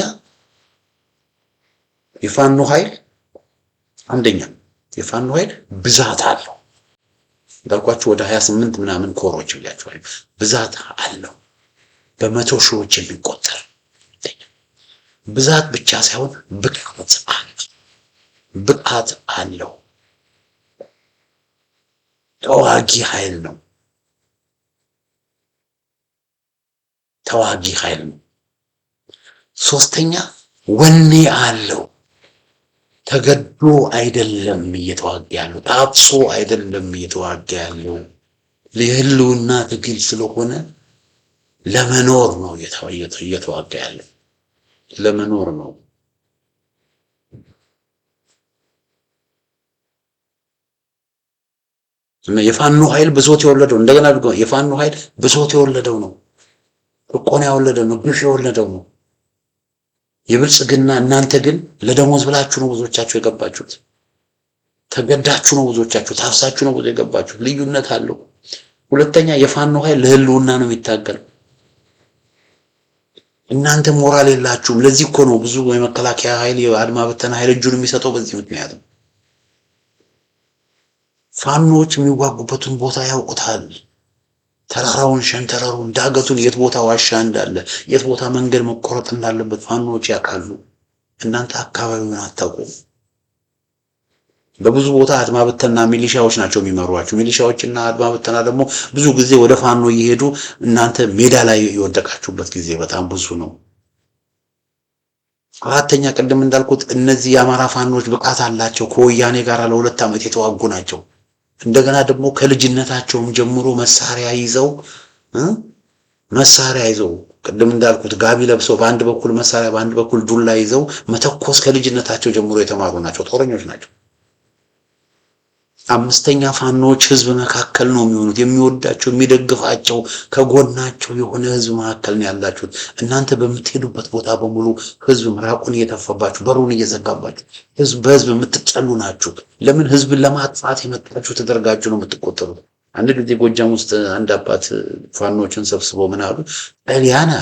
የፋኖ ኃይል ብዛት አለው። እንዳልኳችሁ ወደ 28 ምናምን ኮሮች ብያችኋል። ብዛት አለው። በመቶ ሺዎች የሚቆጠር ብዛት ብቻ ሳይሆን ብቃት አለው። ተዋጊ ኃይል ነው። ሶስተኛ ወኔ አለው። ተገዶ አይደለም እየተዋጋ ያለው፣ ታጥሶ አይደለም እየተዋጋ ያለው። ለህልውና ትግል ስለሆነ ለመኖር ነው እየተዋጋ ያለው፣ ለመኖር ነው። የፋኖ ኃይል ብሶት የወለደው እንደገና የፋኖ ኃይል ብሶት የወለደው ነው። ጭቆና የወለደው ነው። ግፍ የወለደው ነው። የብልጽግና እናንተ ግን ለደሞዝ ብላችሁ ነው ብዙዎቻችሁ የገባችሁት። ተገዳችሁ ነው ብዙዎቻችሁ፣ ታፍሳችሁ ነው ብዙ የገባችሁት። ልዩነት አለው። ሁለተኛ የፋኖ ኃይል ለህልውና ነው የሚታገለው። እናንተ ሞራል የላችሁም። ለዚህ እኮ ነው ብዙ የመከላከያ ኃይል የአድማ ብተና ኃይል እጁን የሚሰጠው በዚህ ምክንያት ነው። ፋኖች የሚዋጉበትን ቦታ ያውቁታል። ተራራውን፣ ሸንተረሩን፣ ዳገቱን፣ የት ቦታ ዋሻ እንዳለ፣ የት ቦታ መንገድ መቆረጥ እንዳለበት ፋኖች ያውቃሉ። እናንተ አካባቢውን አታውቁም። በብዙ ቦታ አድማ ብተና ሚሊሻዎች ናቸው የሚመሯቸው። ሚሊሻዎችና አድማ ብተና ደግሞ ብዙ ጊዜ ወደ ፋኖ እየሄዱ እናንተ ሜዳ ላይ የወደቃችሁበት ጊዜ በጣም ብዙ ነው። አራተኛ ቅድም እንዳልኩት እነዚህ የአማራ ፋኖች ብቃት አላቸው። ከወያኔ ጋር ለ2 ዓመት የተዋጉ ናቸው። እንደገና ደግሞ ከልጅነታቸውም ጀምሮ መሳሪያ ይዘው ቅድም እንዳልኩት ጋቢ ለብሰው በአንድ በኩል መሳሪያ በአንድ በኩል ዱላ ይዘው መተኮስ ከልጅነታቸው ጀምሮ የተማሩ ናቸው። ጦረኞች ናቸው። አምስተኛ ፋኖች ህዝብ መካከል ነው የሚሆኑት። የሚወዳቸው የሚደግፋቸው ከጎናቸው የሆነ ህዝብ መካከል ነው ያላችሁት። እናንተ በምትሄዱበት ቦታ በሙሉ ህዝብ ምራቁን እየተፋባችሁ በሩን እየዘጋባችሁ በህዝብ የምትጠሉ ናችሁ። ለምን? ህዝብን ለማጥፋት የመጣችሁ ተደርጋችሁ ነው የምትቆጠሩት። አንድ ጊዜ ጎጃም ውስጥ አንድ አባት ፋኖችን ሰብስበው ምን አሉ? ጣሊያን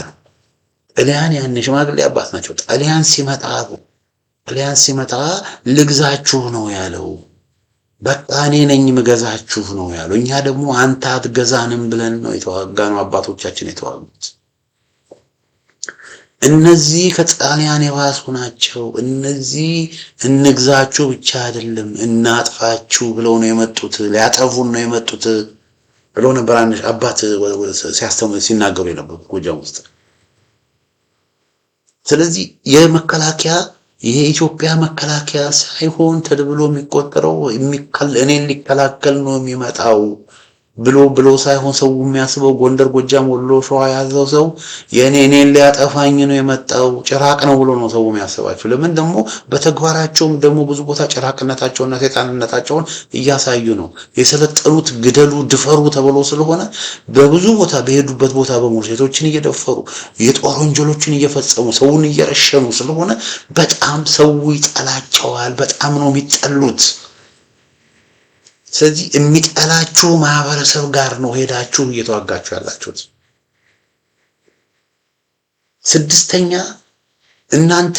ያን ሽማግሌ አባት ናቸው። ጣሊያን ሲመጣ ልግዛችሁ ነው ያለው። በቃ እኔ ነኝ ምገዛችሁ ነው ያለው። እኛ ደግሞ አንተ አትገዛንም ብለን ነው የተዋጋነው። አባቶቻችን የተዋጉት እነዚህ ከጣሊያን የባሱ ናቸው። እነዚህ እንግዛችሁ ብቻ አይደለም እናጥፋችሁ ብለው ነው የመጡት፣ ሊያጠፉን ነው የመጡት ብለው ነበር አንድ አባት ሲናገሩ የነበሩት ጎጃም ውስጥ። ስለዚህ የመከላከያ የኢትዮጵያ መከላከያ ሳይሆን ተብሎ የሚቆጠረው እኔን ሊከላከል ነው የሚመጣው ብሎ ሳይሆን ሰው የሚያስበው ጎንደር፣ ጎጃም፣ ወሎ፣ ሸዋ ያዘው ሰው እኔን ሊያጠፋኝ ነው የመጣው ጭራቅ ነው ብሎ ነው ሰው የሚያስባቸው። ለምን ደግሞ በተግባራቸውም ደግሞ ብዙ ቦታ ጭራቅነታቸውና ሰይጣንነታቸውን እያሳዩ ነው። የሰለጠኑት ግደሉ፣ ድፈሩ ተብሎ ስለሆነ በብዙ ቦታ በሄዱበት ቦታ በሙሉ ሴቶችን እየደፈሩ የጦር ወንጀሎችን እየፈጸሙ ሰውን እየረሸኑ ስለሆነ በጣም ሰው ይጠላቸዋል። በጣም ነው የሚጠሉት። ስለዚህ የሚጠላችሁ ማህበረሰብ ጋር ነው ሄዳችሁ እየተዋጋችሁ ያላችሁት። ስድስተኛ እናንተ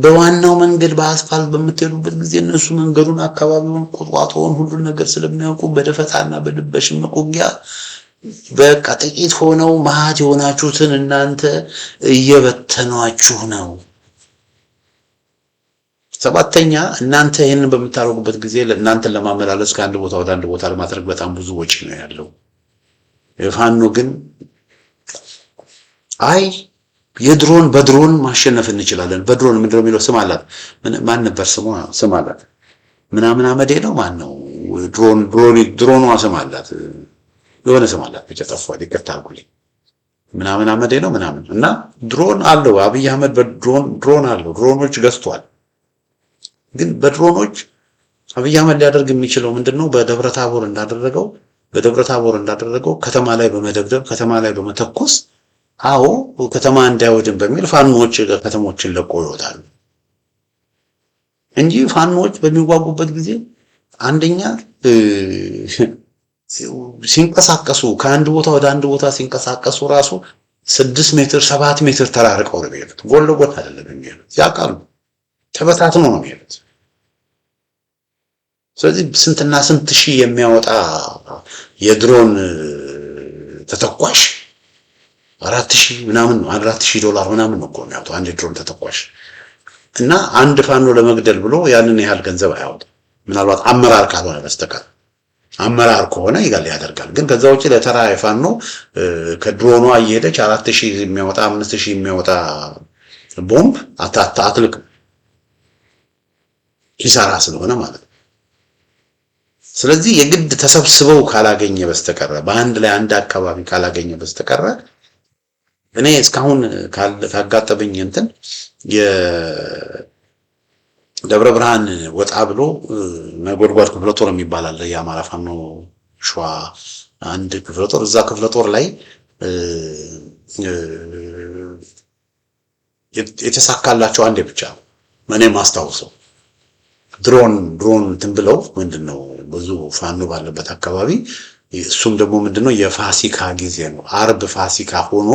በዋናው መንገድ በአስፋልት በምትሄዱበት ጊዜ እነሱ መንገዱን፣ አካባቢውን፣ ቁጥቋጦውን ሁሉን ነገር ስለሚያውቁ በደፈጣና በሽምቅ ውጊያ በቃ ጥቂት ሆነው መሀት የሆናችሁትን እናንተ እየበተኗችሁ ነው። ሰባተኛ እናንተ ይሄንን በምታደርጉበት ጊዜ እናንተን ለማመላለስ ከአንድ ቦታ ወደ አንድ ቦታ ለማድረግ በጣም ብዙ ወጪ ነው ያለው። የፋኖ ግን የድሮን በድሮን ማሸነፍ እንችላለን። በድሮን ምንድነው የሚለው ስም አላት። ማን ነበር ስሟ? ስም አላት ምናምን አመዴ ነው ማን ነው? ድሮኗ ስም አላት፣ የሆነ ስም አላት ብቻ ጠፋኝ፣ ይቅርታ አድርጉልኝ። ምናምን አመዴ ነው ምናምን እና ድሮን አለው አብይ አህመድ ድሮን አለው። ድሮኖች ገዝቷል። ግን በድሮኖች አብይ አህመድ ሊያደርግ የሚችለው ምንድነው? በደብረ ታቦር እንዳደረገው ከተማ ላይ በመደብደብ ከተማ ላይ በመተኮስ ከተማ እንዳይወድም በሚል ፋኖች ከተሞችን ለቆ ይወጣሉ እንጂ ፋኖች በሚዋጉበት ጊዜ አንደኛ ሲንቀሳቀሱ ከአንድ ቦታ ወደ አንድ ቦታ ሲንቀሳቀሱ ራሱ 6 ሜትር 7 ሜትር ተራርቀው ነው የሚሄዱት። ጎን ለጎን አይደለም የሚሄዱት፣ ያውቃሉ። ተበታትኖ ነው የሚሄዱት። ስለዚህ ስንትና ስንት ሺህ የሚያወጣ የድሮን ተተኳሽ 4000 ምናምን ነው፣ $4000 ምናምን ነው እኮ የሚያወጣው አንድ ድሮን ተተኳሽ። እና አንድ ፋኖ ለመግደል ብሎ ያንን ያህል ገንዘብ አያወጣም። ምናልባት አመራር ካልሆነ በስተቀር አመራር ከሆነ ያደርጋል። ግን ከዛ ውጪ ለተራ ፋኖ ከድሮኗ እየሄደች 4000 የሚያወጣ 5000 የሚያወጣ ቦምብ አትልክም፣ ኪሳራ ስለሆነ ማለት ነው። ስለዚህ የግድ ተሰብስበው ካላገኘ በስተቀር በአንድ ላይ አንድ አካባቢ ካላገኘ በስተቀር እኔ እስካሁን ካጋጠበኝ እንትን የደብረ ብርሃን ወጣ ብሎ ነጎድጓድ ክፍለ ጦር የሚባል አለ፣ የአማራ ፋኖ ሸዋ አንድ ክፍለ ጦር። እዛ ክፍለ ጦር ላይ የተሳካላቸው አንዴ ብቻ እኔ ማስታውሰው ድሮን እንትን ብለው ምንድነው ብዙ ፋኖ ባለበት አካባቢ፣ እሱም ደግሞ ምንድነው የፋሲካ ጊዜ ነው። አርብ ፋሲካ ሆኖ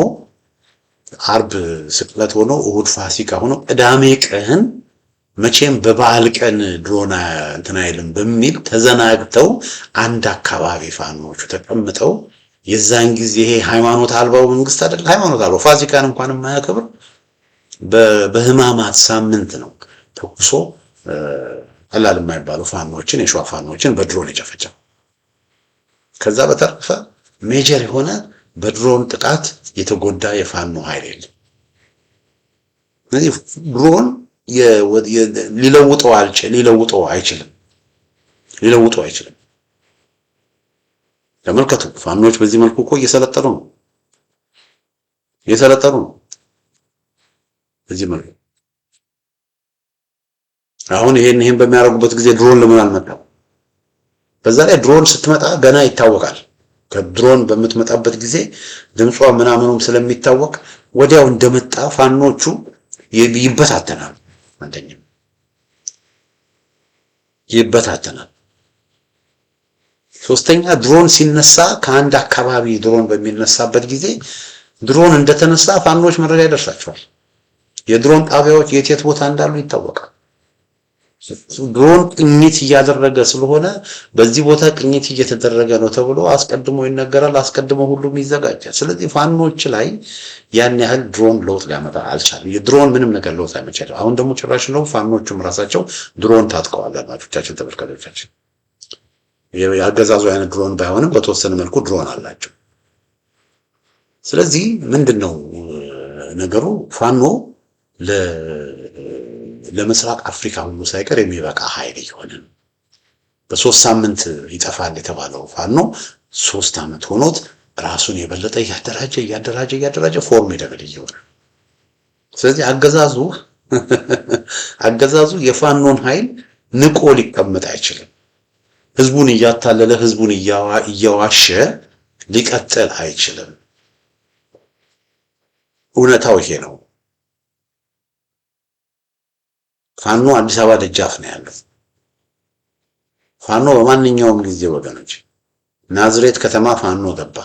አርብ ስቅለት ሆኖ እሁድ ፋሲካ ሆኖ ቅዳሜ ቀን መቼም በበዓል ቀን ድሮን እንትን አይልም በሚል ተዘናግተው አንድ አካባቢ ፋኖቹ ተቀምጠው የዛን ጊዜ ይሄ ሃይማኖት አልባው መንግስት አይደል፣ ሃይማኖት አልባው ፋሲካን እንኳን የማያከብር በህማማት ሳምንት ነው ተኩሶ ቀላል የማይባሉ ፋኖችን የሸዋ ፋኖችን በድሮን የጨፈጨፈ። ከዛ በተረፈ ሜጀር የሆነ በድሮን ጥቃት የተጎዳ የፋኖ ኃይል የለም። ስለዚህ ድሮን ሊለውጠው አይችልም። ተመልከቱ፣ ፋኖች በዚህ መልኩ እኮ እየሰለጠኑ ነው በዚህ መልኩ። አሁን ይሄን በሚያደርጉበት ጊዜ ድሮን ለምን አልመጣም? በዛ ላይ ድሮን ስትመጣ ገና ይታወቃል። ከድሮን በምትመጣበት ጊዜ ድምጿ ምናምኑም ስለሚታወቅ ወዲያው እንደመጣ ፋኖቹ ይበታተናል። አንደኛው ይበታተናል። ሶስተኛ ድሮን ሲነሳ ከአንድ አካባቢ ድሮን በሚነሳበት ጊዜ ድሮን እንደተነሳ ፋኖች መረጃ ይደርሳቸዋል። የድሮን ጣቢያዎች የት ቦታ እንዳሉ ይታወቃል። ድሮን ቅኝት እያደረገ ስለሆነ በዚህ ቦታ ቅኝት እየተደረገ ነው ተብሎ አስቀድሞ ይነገራል። አስቀድሞ ሁሉም ይዘጋጃል። ስለዚህ ፋኖች ላይ ያን ያህል ድሮን ለውጥ ሊያመጣ አልቻለም። የድሮን ምንም ነገር ለውጥ አይመጣም። አሁን ደግሞ ጭራሽ ነው ፋኖቹም ራሳቸው ድሮን ታጥቀዋል። አድማጮቻችን፣ ተመልካቾቻችን የአገዛዙ አይነት ድሮን ባይሆንም በተወሰነ መልኩ ድሮን አላቸው። ስለዚህ ምንድነው ነገሩ? ፋኖ ለምስራቅ አፍሪካ ሁሉ ሳይቀር የሚበቃ ኃይል እየሆነ ነው። በ3 ሳምንት ይጠፋል የተባለው ፋኖ 3 ዓመት ሆኖት ራሱን የበለጠ እያደራጀ ፎርሜደብል እየሆነ ስለዚህ አገዛዙ የፋኖን ኃይል ንቆ ሊቀመጥ አይችልም። ህዝቡን እያታለለ ህዝቡን እያዋሸ ሊቀጥል አይችልም። እውነታው ይሄ ነው። ፋኖ አዲስ አበባ ደጃፍ ነው ያለው። ፋኖ በማንኛውም ጊዜ ወገኖች ናዝሬት ከተማ ፋኖ ገባ፣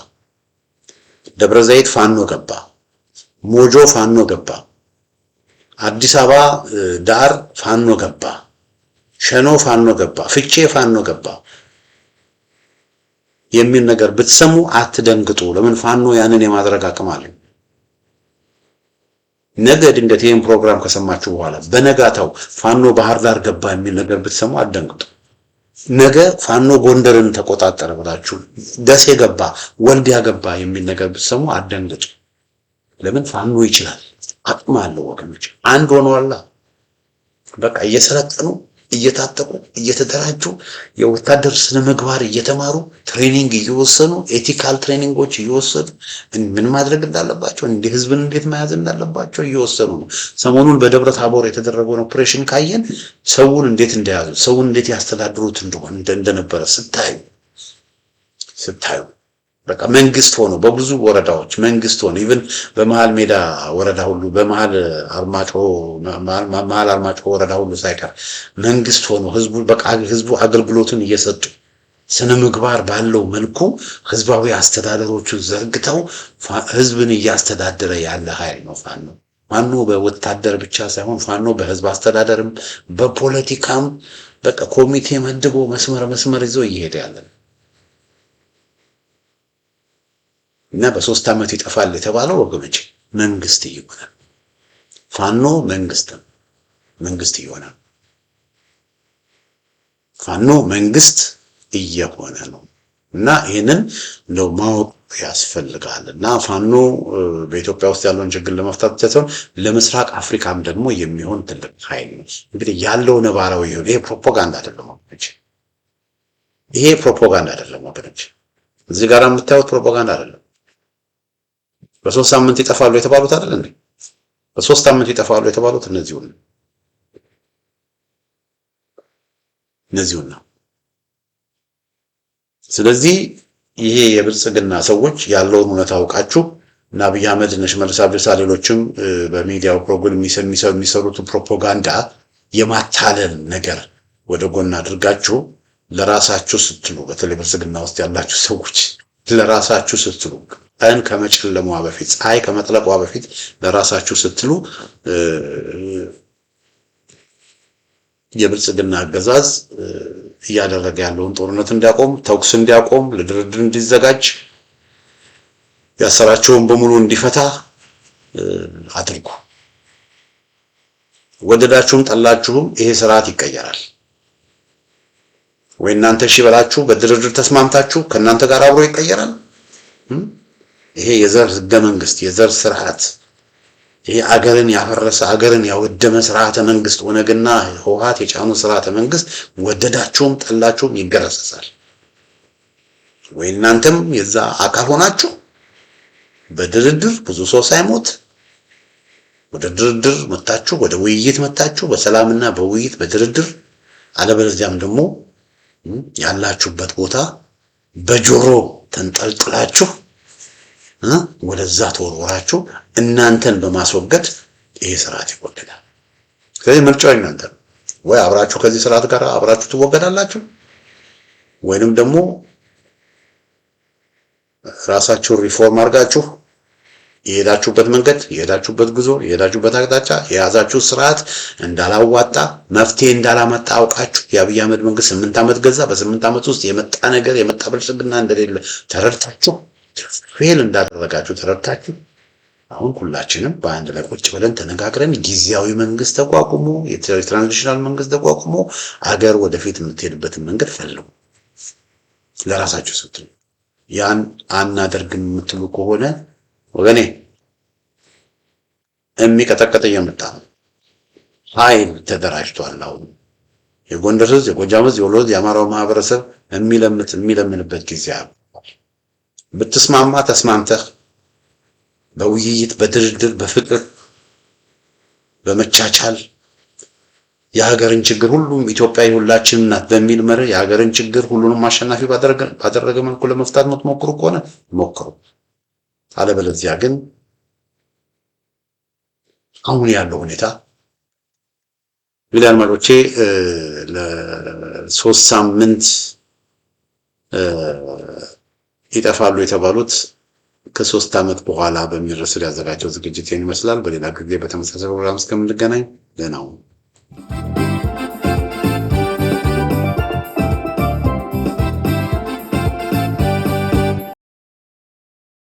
ደብረ ዘይት ፋኖ ገባ፣ ሞጆ ፋኖ ገባ፣ አዲስ አበባ ዳር ፋኖ ገባ፣ ሸኖ ፋኖ ገባ፣ ፍቼ ፋኖ ገባ የሚል ነገር ብትሰሙ አትደንግጡ። ለምን? ፋኖ ያንን የማድረግ አቅም አለው። ነገ ድንገት ይሄን ፕሮግራም ከሰማችሁ በኋላ በነጋታው ፋኖ ባህር ዳር ገባ የሚል ነገር ብትሰሙ አትደንግጡ። ነገ ፋኖ ጎንደርን ተቆጣጠረ ብላችሁ ደሴ ገባ፣ ወልዲያ ገባ የሚል ነገር ብትሰሙ አትደንግጡ። ለምን? ፋኖ ይችላል፣ አቅም አለው ወገኖች። አንድ ሆነዋላ። በቃ እየሰለጠኑ እየታጠቁ እየተደራጁ የወታደር ስነ ምግባር እየተማሩ ትሬኒንግ እየወሰኑ ኤቲካል ትሬኒንጎች እየወሰዱ ምን ማድረግ እንዳለባቸው እንደ ህዝብን እንዴት መያዝ እንዳለባቸው እየወሰኑ ነው። ሰሞኑን በደብረ ታቦር የተደረገውን ኦፕሬሽን ካየን ሰውን እንዴት እንደያዙ ሰውን እንዴት ያስተዳድሩት እንደነበረ ስታዩ በቃ መንግስት ሆኖ በብዙ ወረዳዎች መንግስት ሆኖ ኢቭን በመሃል ሜዳ ወረዳ ሁሉ በመሃል አርማጭሆ ወረዳ ሁሉ ሳይቀር መንግስት ሆኖ ህዝቡ አገልግሎትን እየሰጡ ስነ ምግባር ባለው መልኩ ህዝባዊ አስተዳደሮቹን ዘርግተው ህዝብን እያስተዳደረ ያለ ኃይል ነው ፋኖ። ፋኖ በወታደር ብቻ ሳይሆን ፋኖ በህዝብ አስተዳደርም በፖለቲካም በቃ ኮሚቴ መድቦ መስመር ይዞ እየሄደ ያለ እና በ3 ዓመት ይጠፋል የተባለው ወገኖች መንግስት ይሆናል። ፋኖ መንግስት ይሆናል። ፋኖ መንግስት እየሆነ ነው እና ይሄንን ነው ማወቅ ያስፈልጋል። እና ፋኖ በኢትዮጵያ ውስጥ ያለውን ችግር ለመፍታት ብቻ ሳይሆን ለምስራቅ አፍሪካም ደግሞ የሚሆን ትልቅ ኃይል ነው። እንግዲህ ያለው ነባራዊ ይሄ ፕሮፓጋንዳ አይደለም ወገኖች፣ ይሄ ፕሮፓጋንዳ አይደለም ወገኖች። እዚህ ጋር የምታዩት ፕሮፓጋንዳ አይደለም። በ3 ሳምንት ይጠፋሉ የተባሉት አይደል እንዴ? በ3 ሳምንት ይጠፋሉ የተባሉት እነዚሁ ነው። ስለዚህ ይሄ የብልጽግና ሰዎች ያለውን እውነታ አውቃችሁ እና አብይ አህመድ እና ሽመልስ አብዲሳ ሌሎችም በሚዲያው ፕሮግራም የሚሰሩት ፕሮፓጋንዳ የማታለል ነገር ወደ ጎን አድርጋችሁ ለራሳችሁ ስትሉ፣ በተለይ ብልጽግና ውስጥ ያላችሁ ሰዎች ለራሳችሁ ስትሉ ቀን ከመጨለሟ በፊት ፀሐይ ከመጥለቋ በፊት ለራሳችሁ ስትሉ የብልጽግና አገዛዝ እያደረገ ያለውን ጦርነት እንዲያቆም፣ ተኩስ እንዲያቆም፣ ለድርድር እንዲዘጋጅ፣ ያሰራቸውን በሙሉ እንዲፈታ አድርጉ። ወደዳችሁም ጠላችሁም ይሄ ስርዓት ይቀየራል። ወይ እናንተ እሺ በላችሁ በድርድር ተስማምታችሁ ከእናንተ ጋር አብሮ ይቀየራል። ይሄ የዘር ህገ መንግስት የዘር ስርዓት ይሄ አገርን ያፈረሰ አገርን ያወደመ ስርዓተ መንግስት ኦነግና ህወሓት የጫኑ ስርዓተ መንግስት ወደዳችሁም ጠላችሁም ይገረሰሳል። ወይ እናንተም የዛ አካል ሆናችሁ በድርድር ብዙ ሰው ሳይሞት ወደ ድርድር መጣችሁ፣ ወደ ውይይት መጣችሁ በሰላምና በውይይት በድርድር አለበለዚያም ደግሞ ያላችሁበት ቦታ በጆሮ ተንጠልጥላችሁ ወደዛ ተወርወራችሁ እናንተን በማስወገድ ይሄ ስርዓት ይወገዳል። ስለዚህ ምርጫው እናንተ ነው። ወይ አብራችሁ ከዚህ ስርዓት ጋር አብራችሁ ትወገዳላችሁ ወይንም ደግሞ ራሳችሁን ሪፎርም አድርጋችሁ የሄዳችሁበት መንገድ የሄዳችሁበት ጉዞ የሄዳችሁበት አቅጣጫ የያዛችሁ ስርዓት እንዳላዋጣ መፍትሄ እንዳላመጣ አውቃችሁ የአብይ አህመድ መንግስት 8 ዓመት ገዛ። በ8 ዓመት ውስጥ የመጣ ነገር የመጣ ብልጽግና እንደሌለ ተረድታችሁ ፌል እንዳደረጋችሁ ተረድታችሁ አሁን ሁላችንም በአንድ ላይ ቁጭ ብለን ተነጋግረን ጊዜያዊ መንግስት ተቋቁሞ የትራንዚሽናል መንግስት ተቋቁሞ አገር ወደፊት የምትሄድበትን መንገድ ፈልጉ። ለራሳችሁ ስትሉ ያን አናደርግም የምትሉ ከሆነ ወገኔ የሚቀጠቀጥ እየመጣ ነው። ኃይል ተደራጅቷል። አሁን የጎንደር ህዝብ፣ የጎጃም ህዝብ፣ የወሎ ህዝብ፣ የአማራው ማህበረሰብ የሚለምንበት ጊዜ አለ። ብትስማማ ተስማምተህ በውይይት በድርድር በፍቅር በመቻቻል የሀገርን ችግር ሁሉም ኢትዮጵያ የሁላችንም ናት በሚል መርህ የሀገርን ችግር ሁሉንም አሸናፊ ባደረገ መልኩ ለመፍታት የምትሞክሩ ከሆነ ሞክሩ። አለበለዚያ ግን አሁን ያለው ሁኔታ እንግዲህ አድማጮቼ ለ3 ሳምንት ይጠፋሉ የተባሉት ከ3 ዓመት በኋላ በሚል ርዕስ ያዘጋጀው ዝግጅት ይመስላል። በሌላ ጊዜ በተመሳሳይ ፕሮግራም እስከምንገናኝ ደህና ሁኑ።